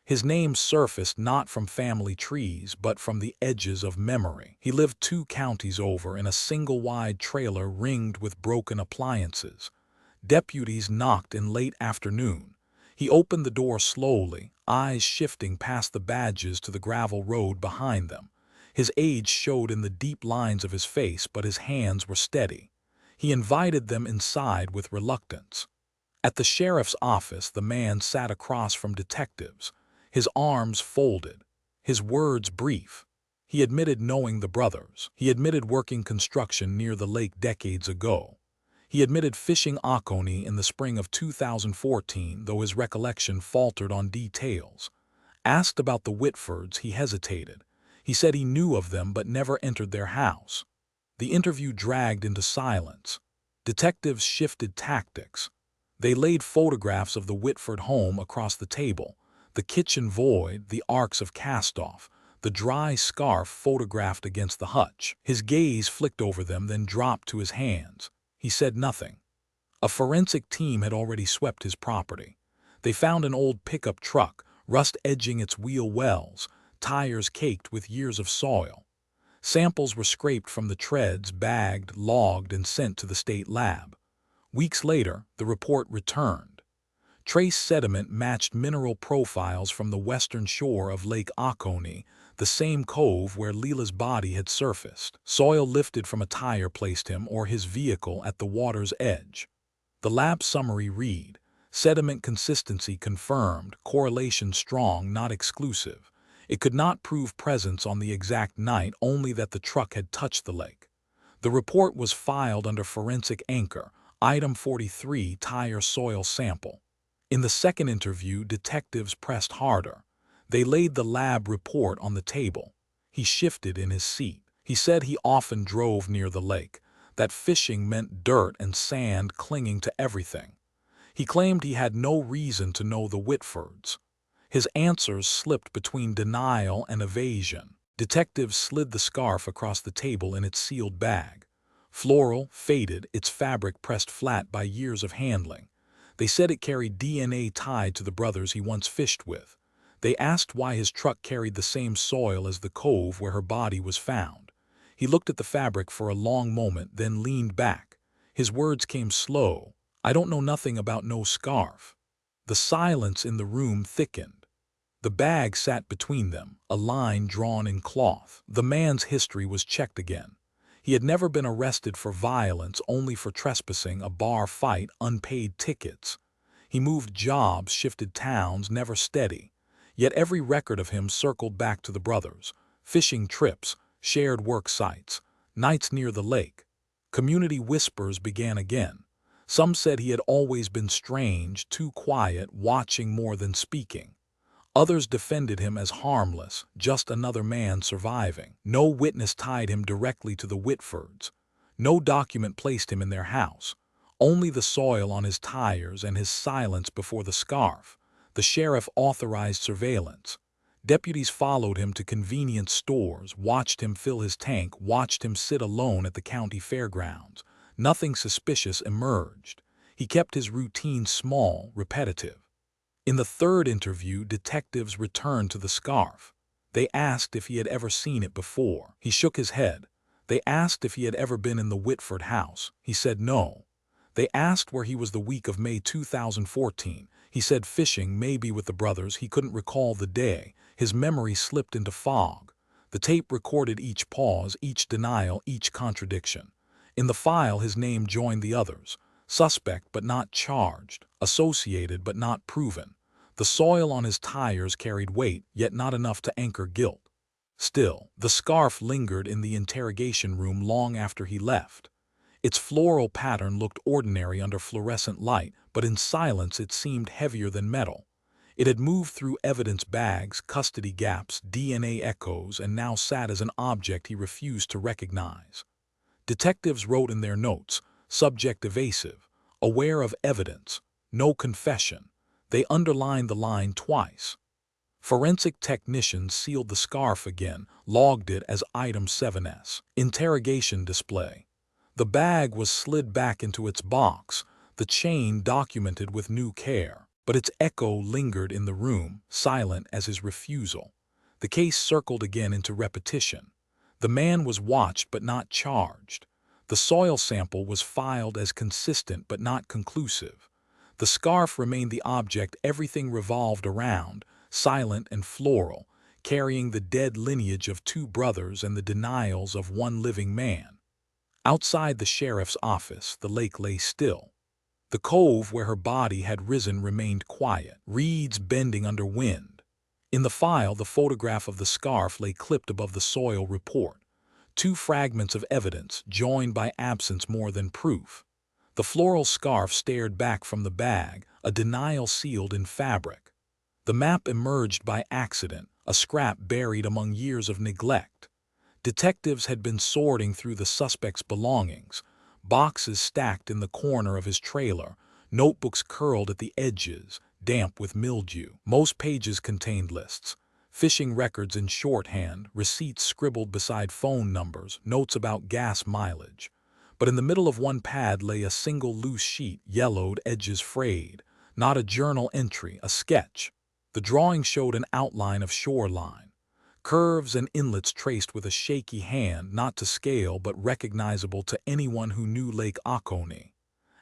His name surfaced not from family trees but from the edges of memory. He lived 2 counties over in a single wide trailer ringed with broken appliances. Deputies knocked in late afternoon. He opened the door slowly, eyes shifting past the badges to the gravel road behind them. His age showed in the deep lines of his face, but his hands were steady. He invited them inside with reluctance. At the sheriff's office, the man sat across from detectives, his arms folded, his words brief. He admitted knowing the brothers. He admitted working construction near the lake decades ago. He admitted fishing Oconee in the spring of 2014, though his recollection faltered on details. Asked about the Whitfords, he hesitated. He said he knew of them but never entered their house. The interview dragged into silence. Detectives shifted tactics. They laid photographs of the Whitford home across the table, the kitchen void, the arcs of cast-off, the dry scarf photographed against the hutch. His gaze flicked over them, then dropped to his hands. He said nothing. A forensic team had already swept his property. They found an old pickup truck, rust edging its wheel wells, tires caked with years of soil. Samples were scraped from the treads, bagged, logged, and sent to the state lab. Weeks later, the report returned. Trace sediment matched mineral profiles from the western shore of Lake Oconee, the same cove where Leela's body had surfaced. Soil lifted from a tire placed him or his vehicle at the water's edge. The lab summary read, sediment consistency confirmed, correlation strong, not exclusive. It could not prove presence on the exact night, only that the truck had touched the lake. The report was filed under forensic anchor, Item 43, tire soil sample. In the second interview, detectives pressed harder. They laid the lab report on the table. He shifted in his seat. He said he often drove near the lake, that fishing meant dirt and sand clinging to everything. He claimed he had no reason to know the Whitfords. His answers slipped between denial and evasion. Detectives slid the scarf across the table in its sealed bag. Floral, faded, its fabric pressed flat by years of handling. They said it carried DNA tied to the brothers he once fished with. They asked why his truck carried the same soil as the cove where her body was found. He looked at the fabric for a long moment, then leaned back. His words came slow. "I don't know nothing about no scarf." The silence in the room thickened. The bag sat between them, a line drawn in cloth. The man's history was checked again. He had never been arrested for violence, only for trespassing, a bar fight, unpaid tickets. He moved jobs, shifted towns, never steady. Yet every record of him circled back to the brothers. Fishing trips, shared work sites, nights near the lake. Community whispers began again. Some said he had always been strange, too quiet, watching more than speaking. Others defended him as harmless, just another man surviving. No witness tied him directly to the Whitfords. No document placed him in their house. Only the soil on his tires and his silence before the scarf. The sheriff authorized surveillance. Deputies followed him to convenience stores, watched him fill his tank, watched him sit alone at the county fairgrounds. Nothing suspicious emerged. He kept his routine small, repetitive. In the third interview, detectives returned to the scarf. They asked if he had ever seen it before. He shook his head. They asked if he had ever been in the Whitford house. He said no. They asked where he was the week of May 2014. He said fishing, maybe with the brothers. He couldn't recall the day. His memory slipped into fog. The tape recorded each pause, each denial, each contradiction. In the file, his name joined the others. Suspect but not charged. Associated but not proven. The soil on his tires carried weight, yet not enough to anchor guilt. Still, the scarf lingered in the interrogation room long after he left. Its floral pattern looked ordinary under fluorescent light, but in silence it seemed heavier than metal. It had moved through evidence bags, custody gaps, DNA echoes, and now sat as an object he refused to recognize. Detectives wrote in their notes, subject evasive, aware of evidence, no confession. They underlined the line twice. Forensic technicians sealed the scarf again, logged it as Item 7S. Interrogation display. The bag was slid back into its box, the chain documented with new care, but its echo lingered in the room, silent as his refusal. The case circled again into repetition. The man was watched but not charged. The soil sample was filed as consistent but not conclusive. The scarf remained the object everything revolved around, silent and floral, carrying the dead lineage of two brothers and the denials of one living man. Outside the sheriff's office, the lake lay still. The cove where her body had risen remained quiet, reeds bending under wind. In the file, the photograph of the scarf lay clipped above the soil report. Two fragments of evidence, joined by absence more than proof. The floral scarf stared back from the bag, a denial sealed in fabric. The map emerged by accident, a scrap buried among years of neglect. Detectives had been sorting through the suspect's belongings, boxes stacked in the corner of his trailer, notebooks curled at the edges, damp with mildew. Most pages contained lists, fishing records in shorthand, receipts scribbled beside phone numbers, notes about gas mileage. But in the middle of one pad lay a single loose sheet, yellowed, edges frayed. Not a journal entry, a sketch. The drawing showed an outline of shoreline. Curves and inlets traced with a shaky hand, not to scale but recognizable to anyone who knew Lake Oconee.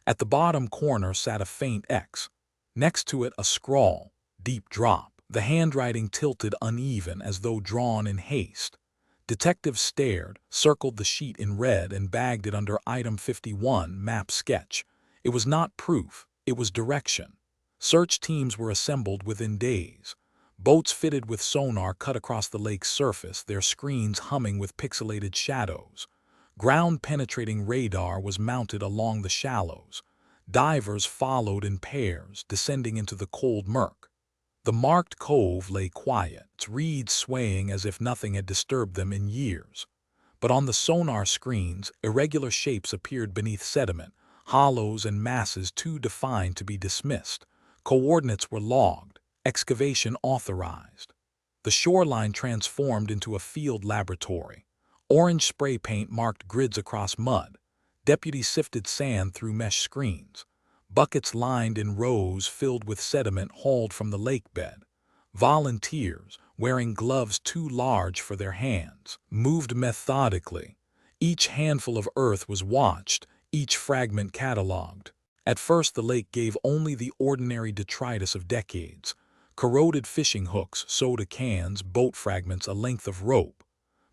At the bottom corner sat a faint X. Next to it a scrawl, deep drop. The handwriting tilted uneven as though drawn in haste. Detectives stared, circled the sheet in red and bagged it under Item 51, map sketch. It was not proof, it was direction. Search teams were assembled within days. Boats fitted with sonar cut across the lake's surface, their screens humming with pixelated shadows. Ground-penetrating radar was mounted along the shallows. Divers followed in pairs, descending into the cold murk. The marked cove lay quiet, its reeds swaying as if nothing had disturbed them in years. But on the sonar screens, irregular shapes appeared beneath sediment, hollows and masses too defined to be dismissed. Coordinates were logged, excavation authorized. The shoreline transformed into a field laboratory. Orange spray paint marked grids across mud. Deputies sifted sand through mesh screens. Buckets lined in rows filled with sediment hauled from the lake bed. Volunteers, wearing gloves too large for their hands, moved methodically. Each handful of earth was watched, each fragment catalogued. At first the lake gave only the ordinary detritus of decades. Corroded fishing hooks, soda cans, boat fragments, a length of rope.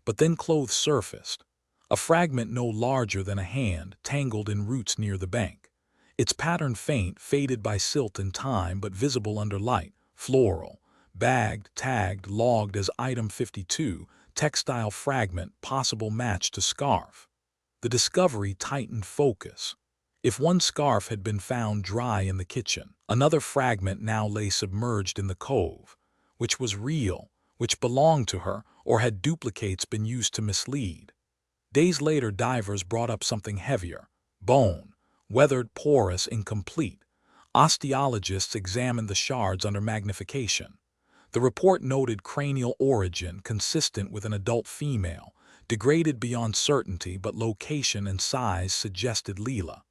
But then clothes surfaced. A fragment no larger than a hand, tangled in roots near the bank. Its pattern faint, faded by silt and time, but visible under light, floral, bagged, tagged, logged as Item 52, textile fragment, possible match to scarf. The discovery tightened focus. If one scarf had been found dry in the kitchen, another fragment now lay submerged in the cove. which was real, which belonged to her, or had duplicates been used to mislead. Days later, divers brought up something heavier: bone, weathered, porous, incomplete. Osteologists examined the shards under magnification. The report noted cranial origin consistent with an adult female, degraded beyond certainty, but location and size suggested Leela.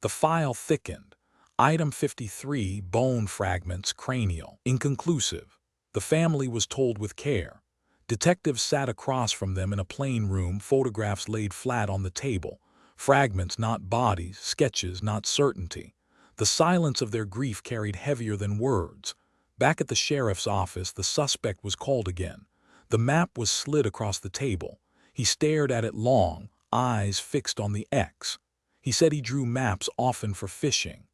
The file thickened. Item 53, bone fragments, cranial, inconclusive. The family was told with care. Detectives sat across from them in a plain room, photographs laid flat on the table. Fragments, not bodies, sketches, not certainty. The silence of their grief carried heavier than words. Back at the sheriff's office, the suspect was called again. The map was slid across the table. He stared at it long, eyes fixed on the X. He said he drew maps often for fishing.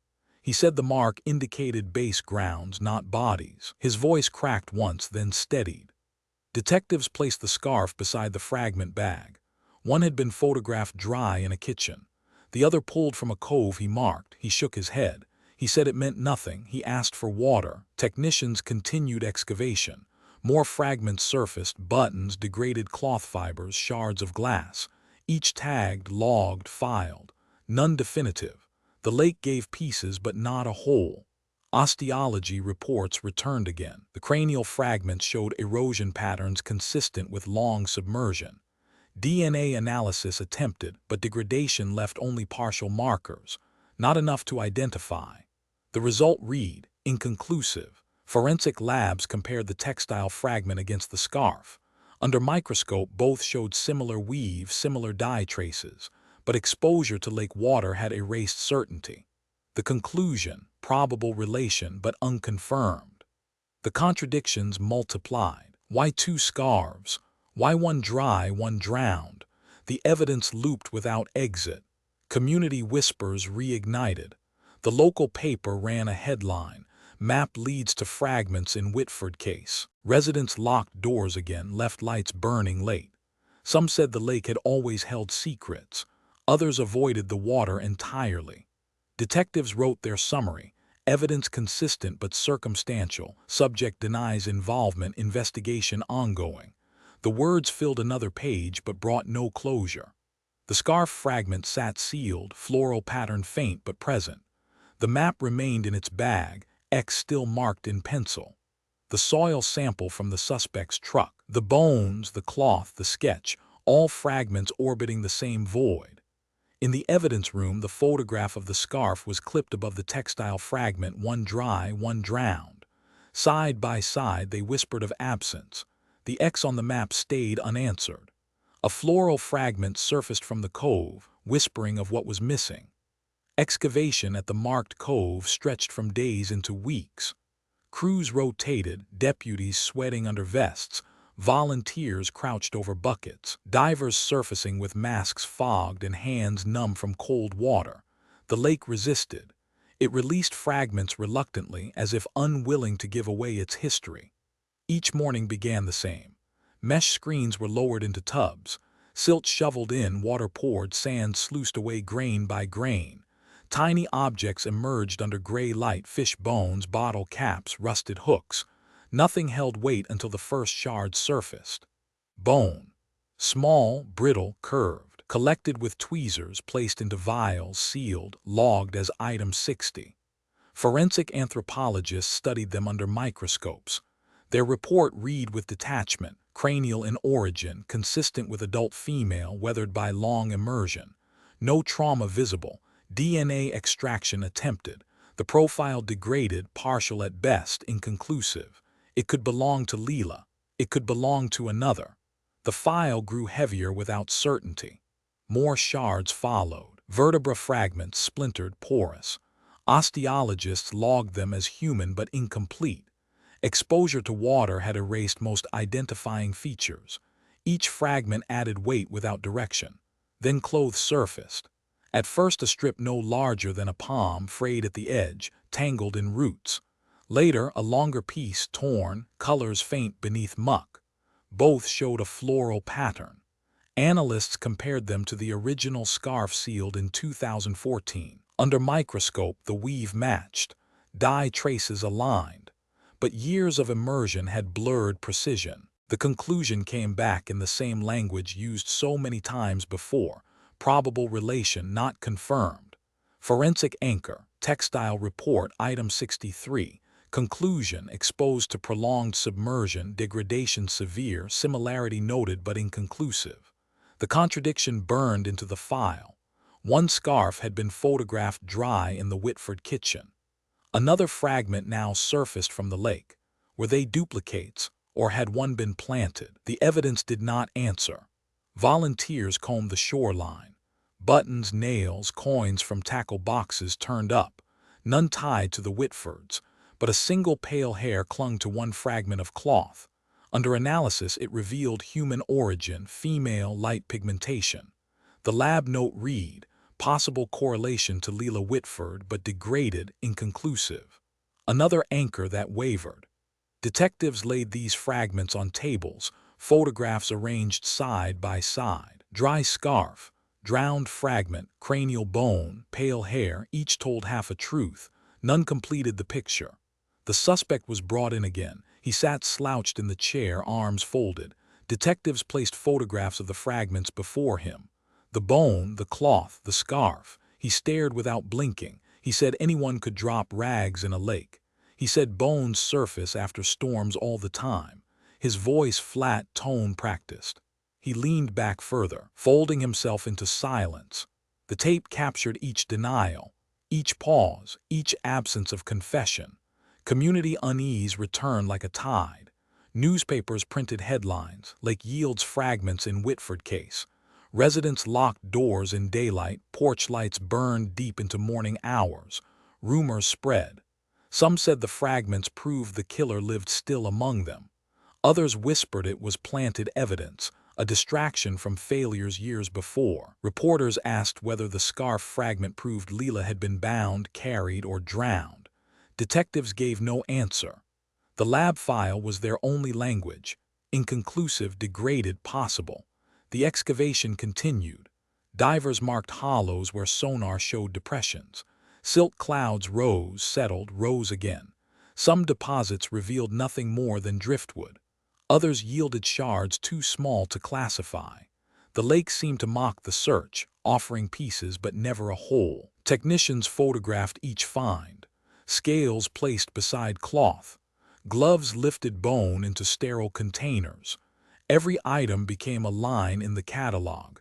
He said the mark indicated base grounds, not bodies. His voice cracked once, then steadied. Detectives placed the scarf beside the fragment bag. One had been photographed dry in a kitchen. The other pulled from a cove he marked. He shook his head. He said it meant nothing. He asked for water. Technicians continued excavation. More fragments surfaced: buttons, degraded cloth fibers, shards of glass. Each tagged, logged, filed. None definitive. The lake gave pieces, but not a whole. Osteology reports returned again. The cranial fragments showed erosion patterns consistent with long submersion. DNA analysis attempted, but degradation left only partial markers, not enough to identify. The result read, inconclusive. Forensic labs compared the textile fragment against the scarf. Under microscope, both showed similar weave, similar dye traces, but exposure to lake water had erased certainty. The conclusion, probable relation but unconfirmed. The contradictions multiplied. Why two scarves? Why one dry, one drowned? The evidence looped without exit. Community whispers reignited. The local paper ran a headline: "Map leads to fragments in Whitford case." Residents locked doors again, left lights burning late. Some said the lake had always held secrets. Others avoided the water entirely. Detectives wrote their summary: evidence consistent but circumstantial. Subject denies involvement. Investigation ongoing. The words filled another page but brought no closure. The scarf fragment sat sealed, floral pattern faint but present. The map remained in its bag, X still marked in pencil. The soil sample from the suspect's truck. The bones, the cloth, the sketch, all fragments orbiting the same void. In the evidence room, the photograph of the scarf was clipped above the textile fragment, one dry, one drowned. Side by side, they whispered of absence. The X on the map stayed unanswered. A floral fragment surfaced from the cove, whispering of what was missing. Excavation at the marked cove stretched from days into weeks. Crews rotated, deputies sweating under vests, volunteers crouched over buckets, divers surfacing with masks fogged and hands numb from cold water. The lake resisted. It released fragments reluctantly, as if unwilling to give away its history. Each morning began the same. Mesh screens were lowered into tubs. Silt shoveled in, water poured, sand sluiced away grain by grain. Tiny objects emerged under gray light: fish bones, bottle caps, rusted hooks. Nothing held weight until the first shards surfaced. Bone. Small, brittle, curved. Collected with tweezers, placed into vials, sealed, logged as item 60. Forensic anthropologists studied them under microscopes. Their report read with detachment: cranial in origin, consistent with adult female, weathered by long immersion. No trauma visible. DNA extraction attempted. The profile degraded, partial at best, inconclusive. It could belong to Leela. It could belong to another. The file grew heavier without certainty. More shards followed. Vertebra fragments, splintered, porous. Osteologists logged them as human but incomplete. Exposure to water had erased most identifying features. Each fragment added weight without direction. Then clothes surfaced. At first a strip no larger than a palm, frayed at the edge, tangled in roots. Later a longer piece, torn, colors faint beneath muck. Both showed a floral pattern. Analysts compared them to the original scarf sealed in 2014. Under microscope, the weave matched. Dye traces aligned. but years of immersion had blurred precision. The conclusion came back in the same language used so many times before: probable relation not confirmed. Forensic anchor, textile report, item 63. Conclusion: exposed to prolonged submersion, degradation severe, similarity noted but inconclusive. The contradiction burned into the file. One scarf had been photographed dry in the Whitford kitchen. Another fragment now surfaced from the lake. Were they duplicates, or had one been planted? The evidence did not answer. Volunteers combed the shoreline. Buttons, nails, coins from tackle boxes turned up, none tied to the Whitfords, but a single pale hair clung to one fragment of cloth. Under analysis, it revealed human origin, female, light pigmentation. The lab note read: possible correlation to Leila Whitford, but degraded, inconclusive. Another anchor that wavered. Detectives laid these fragments on tables, photographs arranged side by side. Dry scarf, drowned fragment, cranial bone, pale hair, each told half a truth. None completed the picture. The suspect was brought in again. He sat slouched in the chair, arms folded. Detectives placed photographs of the fragments before him. The bone, the cloth, the scarf. He stared without blinking. He said anyone could drop rags in a lake. He said bones surface after storms all the time. His voice flat, tone practiced. He leaned back further, folding himself into silence. The tape captured each denial, each pause, each absence of confession. Community unease returned like a tide. Newspapers printed headlines: Lake yields fragments in Whitford case. Residents locked doors in daylight, porch lights burned deep into morning hours. Rumors spread. Some said the fragments proved the killer lived still among them. Others whispered it was planted evidence, a distraction from failures years before. Reporters asked whether the scarf fragment proved Leila had been bound, carried, or drowned. Detectives gave no answer. The lab file was their only language: inconclusive, degraded, possible. The excavation continued. Divers marked hollows where sonar showed depressions. Silt clouds rose, settled, rose again. Some deposits revealed nothing more than driftwood. Others yielded shards too small to classify. The lake seemed to mock the search, offering pieces but never a whole. Technicians photographed each find. Scales placed beside cloth. Gloves lifted bone into sterile containers. Every item became a line in the catalog.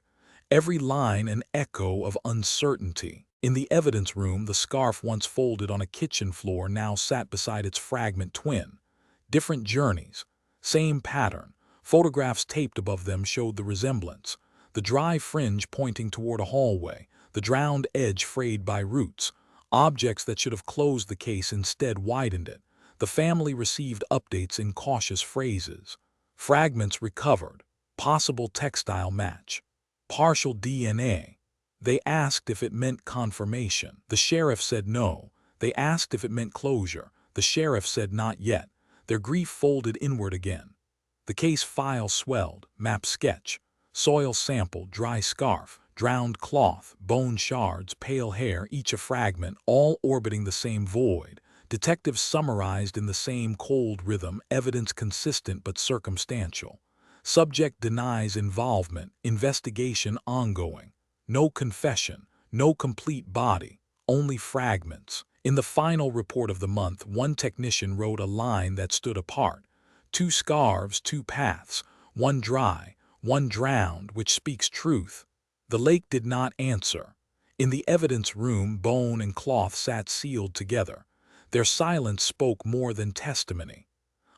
Every line an echo of uncertainty. In the evidence room, the scarf once folded on a kitchen floor now sat beside its fragment twin. Different journeys, same pattern. Photographs taped above them showed the resemblance. The dry fringe pointing toward a hallway, the drowned edge frayed by roots. Objects that should have closed the case instead widened it. The family received updates in cautious phrases. Fragments recovered. Possible textile match. Partial DNA. They asked if it meant confirmation. The sheriff said no. They asked if it meant closure. The sheriff said not yet. Their grief folded inward again. The case file swelled. Map sketch. Soil sample, dry scarf, drowned cloth, bone shards, pale hair, each a fragment, all orbiting the same void. Detectives summarized in the same cold rhythm, evidence consistent but circumstantial. Subject denies involvement, investigation ongoing. No confession, no complete body, only fragments. In the final report of the month, one technician wrote a line that stood apart. 2 scarves, 2 paths, one dry, one drowned, which speaks truth. The lake did not answer. In the evidence room, bone and cloth sat sealed together. Their silence spoke more than testimony.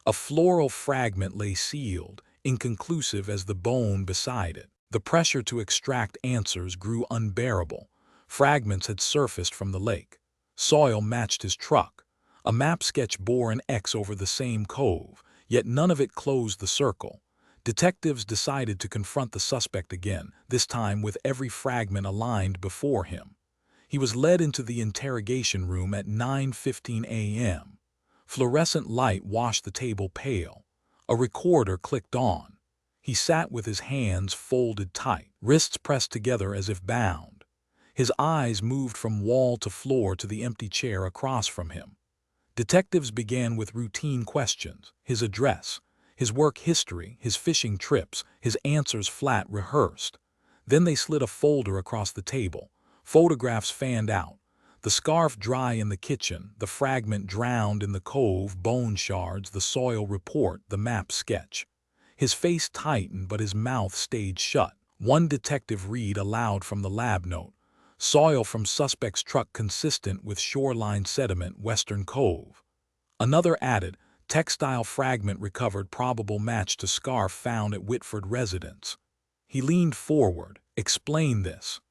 A floral fragment lay sealed, inconclusive as the bone beside it. The pressure to extract answers grew unbearable. Fragments had surfaced from the lake. Soil matched his truck. A map sketch bore an X over the same cove, yet none of it closed the circle. Detectives decided to confront the suspect again, this time with every fragment aligned before him. He was led into the interrogation room at 9:15 a.m. Fluorescent light washed the table pale. A recorder clicked on. He sat with his hands folded tight, wrists pressed together as if bound. His eyes moved from wall to floor to the empty chair across from him. Detectives began with routine questions: his address, his work history, his fishing trips, his answers flat rehearsed. Then they slid a folder across the table, photographs fanned out, the scarf dry in the kitchen, the fragment drowned in the cove, bone shards, the soil report, the map sketch. His face tightened, but his mouth stayed shut. One detective read aloud from the lab note: soil from suspect's truck consistent with shoreline sediment, Western Cove. Another added: textile fragment recovered, probable match to scarf found at Whitford residence. He leaned forward. Explain this.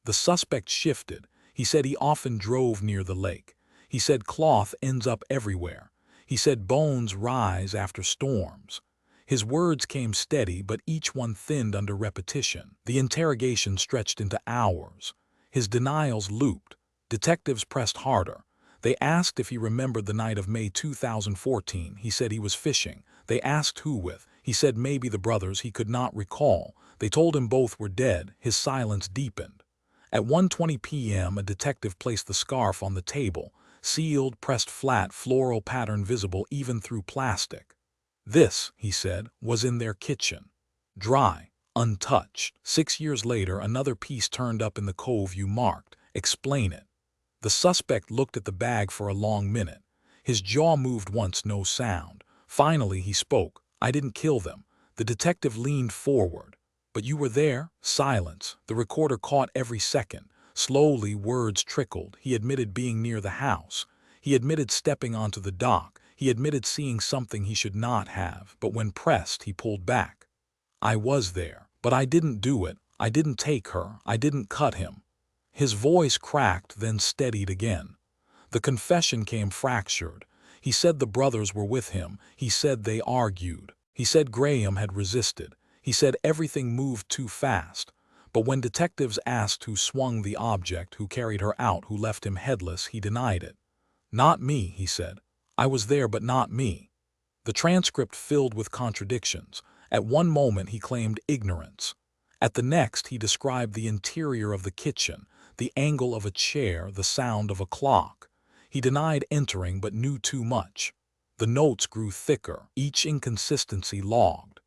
The suspect shifted. He said he often drove near the lake. He said cloth ends up everywhere. He said bones rise after storms. His words came steady, but each one thinned under repetition. The interrogation stretched into hours. His denials looped. Detectives pressed harder. They asked if he remembered the night of May 2014. He said he was fishing. They asked who with. He said maybe the brothers. He could not recall. They told him both were dead. His silence deepened. At 1:20 p.m., a detective placed the scarf on the table, sealed, pressed flat, floral pattern visible even through plastic. This, he said, was in their kitchen. Dry, untouched. 6 years later, another piece turned up in the cove you marked. Explain it. The suspect looked at the bag for a long minute. His jaw moved once, no sound. Finally, he spoke. I didn't kill them. The detective leaned forward. But you were there? Silence. The recorder caught every second. Slowly, words trickled. He admitted being near the house. He admitted stepping onto the dock. He admitted seeing something he should not have. But when pressed, he pulled back. I was there. But I didn't do it. I didn't take her. I didn't cut him. His voice cracked, then steadied again. The confession came fractured. He said the brothers were with him. He said they argued. He said Graham had resisted. He said everything moved too fast. But when detectives asked who swung the object, who carried her out, who left him headless, he denied it. Not me, he said. I was there, but not me. The transcript filled with contradictions. At one moment he claimed ignorance. At the next he described the interior of the kitchen, the angle of a chair, the sound of a clock. He denied entering but knew too much. The notes grew thicker, each inconsistency logged.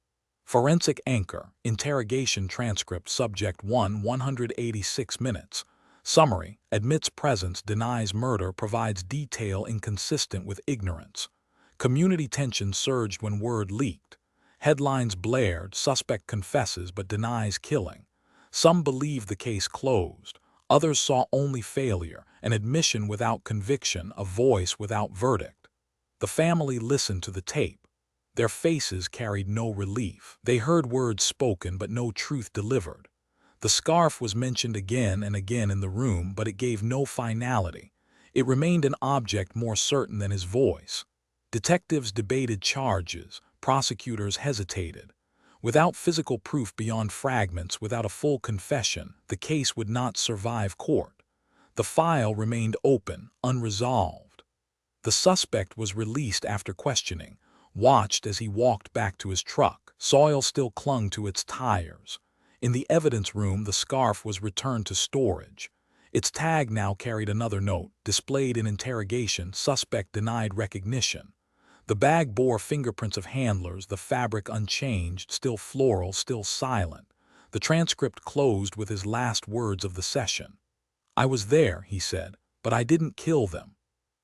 Forensic anchor, interrogation transcript, subject 1, 186 minutes. Summary: admits presence, denies murder, provides detail inconsistent with ignorance. Community tension surged when word leaked. Headlines blared: suspect confesses but denies killing. Some believed the case closed. Others saw only failure, an admission without conviction, a voice without verdict. The family listened to the tape. Their faces carried no relief. They heard words spoken but no truth delivered. The scarf was mentioned again and again in the room, but it gave no finality. It remained an object more certain than his voice. Detectives debated charges. Prosecutors hesitated. Without physical proof beyond fragments, without a full confession, the case would not survive court. The file remained open, unresolved. The suspect was released after questioning, watched as he walked back to his truck. Soil still clung to its tires. In the evidence room, the scarf was returned to storage. Its tag now carried another note, displayed in interrogation: suspect denied recognition. The bag bore fingerprints of handlers, the fabric unchanged, still floral, still silent. The transcript closed with his last words of the session. I was there, he said, but I didn't kill them.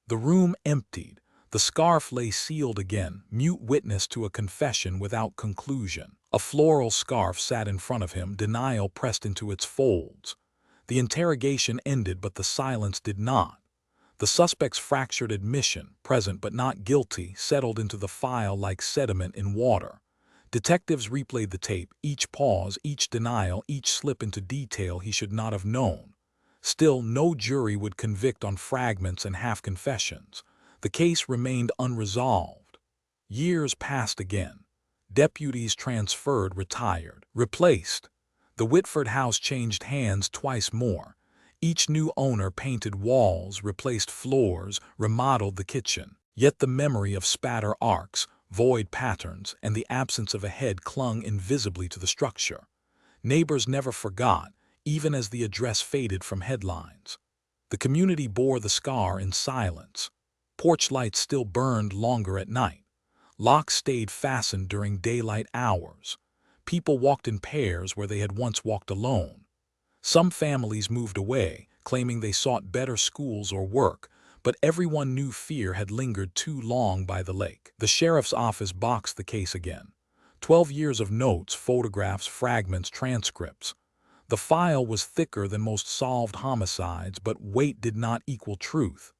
The room emptied. The scarf lay sealed again, mute witness to a confession without conclusion. A floral scarf sat in front of him, denial pressed into its folds. The interrogation ended, but the silence did not. The suspect's fractured admission, present but not guilty, settled into the file like sediment in water. Detectives replayed the tape, each pause, each denial, each slip into detail he should not have known. Still, no jury would convict on fragments and half-confessions. The case remained unresolved. Years passed again. Deputies transferred, retired, replaced. The Whitford house changed hands twice more. Each new owner painted walls, replaced floors, remodeled the kitchen. Yet the memory of spatter arcs, void patterns, and the absence of a head clung invisibly to the structure. Neighbors never forgot, even as the address faded from headlines. The community bore the scar in silence. Porch lights still burned longer at night. Locks stayed fastened during daylight hours. People walked in pairs where they had once walked alone. Some families moved away, claiming they sought better schools or work, but everyone knew fear had lingered too long by the lake. The sheriff's office boxed the case again. 12 years of notes, photographs, fragments, transcripts. The file was thicker than most solved homicides, but weight did not equal truth.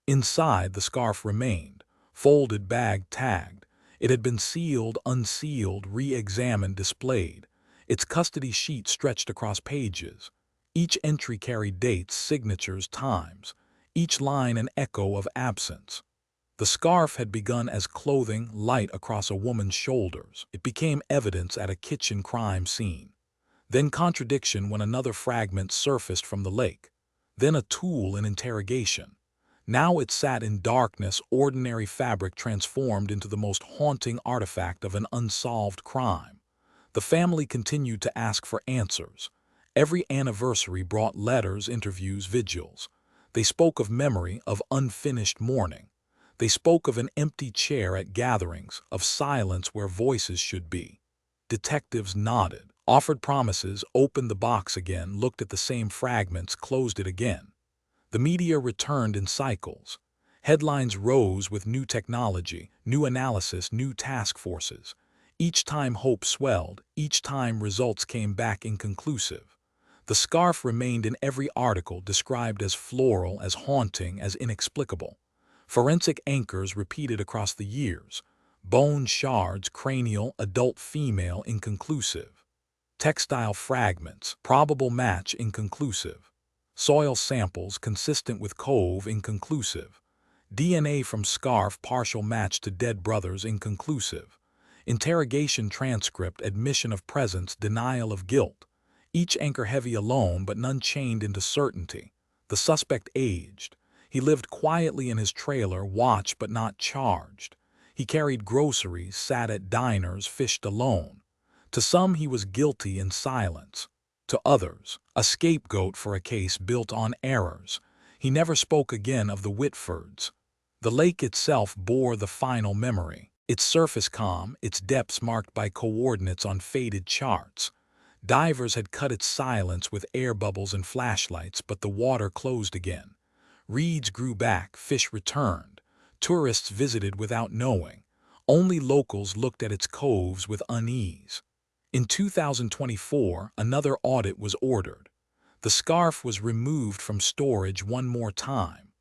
Inside, the scarf remained, folded, bagged, tagged. It had been sealed, unsealed, re-examined, displayed. Its custody sheet stretched across pages. Each entry carried dates, signatures, times. Each line an echo of absence. The scarf had begun as clothing, light across a woman's shoulders. It became evidence at a kitchen crime scene. Then contradiction when another fragment surfaced from the lake. Then a tool in interrogation. Now it sat in darkness, ordinary fabric transformed into the most haunting artifact of an unsolved crime. The family continued to ask for answers. Every anniversary brought letters, interviews, vigils. They spoke of memory, of unfinished mourning. They spoke of an empty chair at gatherings, of silence where voices should be. Detectives nodded, offered promises, opened the box again, looked at the same fragments, closed it again. The media returned in cycles. Headlines rose with new technology, new analysis, new task forces. Each time hope swelled, each time results came back inconclusive. The scarf remained in every article, described as floral, as haunting, as inexplicable. Forensic anchors repeated across the years. Bone shards, cranial, adult female, inconclusive. Textile fragments, probable match, inconclusive. Soil samples consistent with cove, inconclusive. DNA from scarf, partial match to dead brothers, inconclusive. Interrogation transcript, admission of presence, denial of guilt. Each anchor heavy alone, but none chained into certainty. The suspect aged. He lived quietly in his trailer, watched but not charged. He carried groceries, sat at diners, fished alone. To some he was guilty in silence. To others, a scapegoat for a case built on errors. He never spoke again of the Whitfords. The lake itself bore the final memory. Its surface calm, its depths marked by coordinates on faded charts. Divers had cut its silence with air bubbles and flashlights, but the water closed again. Reeds grew back, fish returned. Tourists visited without knowing. Only locals looked at its coves with unease. In 2024, another audit was ordered. The scarf was removed from storage one more time.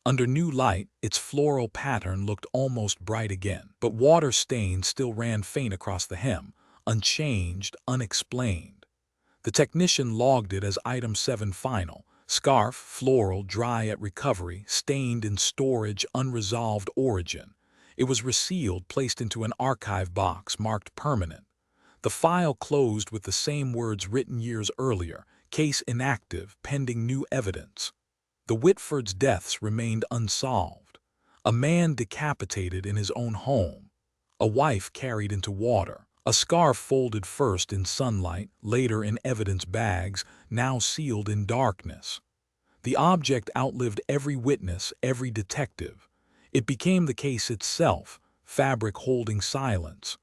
Under new light, its floral pattern looked almost bright again, but water stains still ran faint across the hem, unchanged, unexplained. The technician logged it as Item 7 final. Scarf, floral, dry at recovery, stained in storage, unresolved origin. It was resealed, placed into an archive box, marked permanent. The file closed with the same words written years earlier, case inactive, pending new evidence. The Whitfords' deaths remained unsolved. A man decapitated in his own home. A wife carried into water. A scarf folded first in sunlight, later in evidence bags, now sealed in darkness. The object outlived every witness, every detective. It became the case itself, fabric holding silence.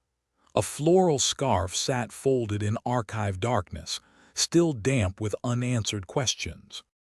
A floral scarf sat folded in archive darkness, still damp with unanswered questions.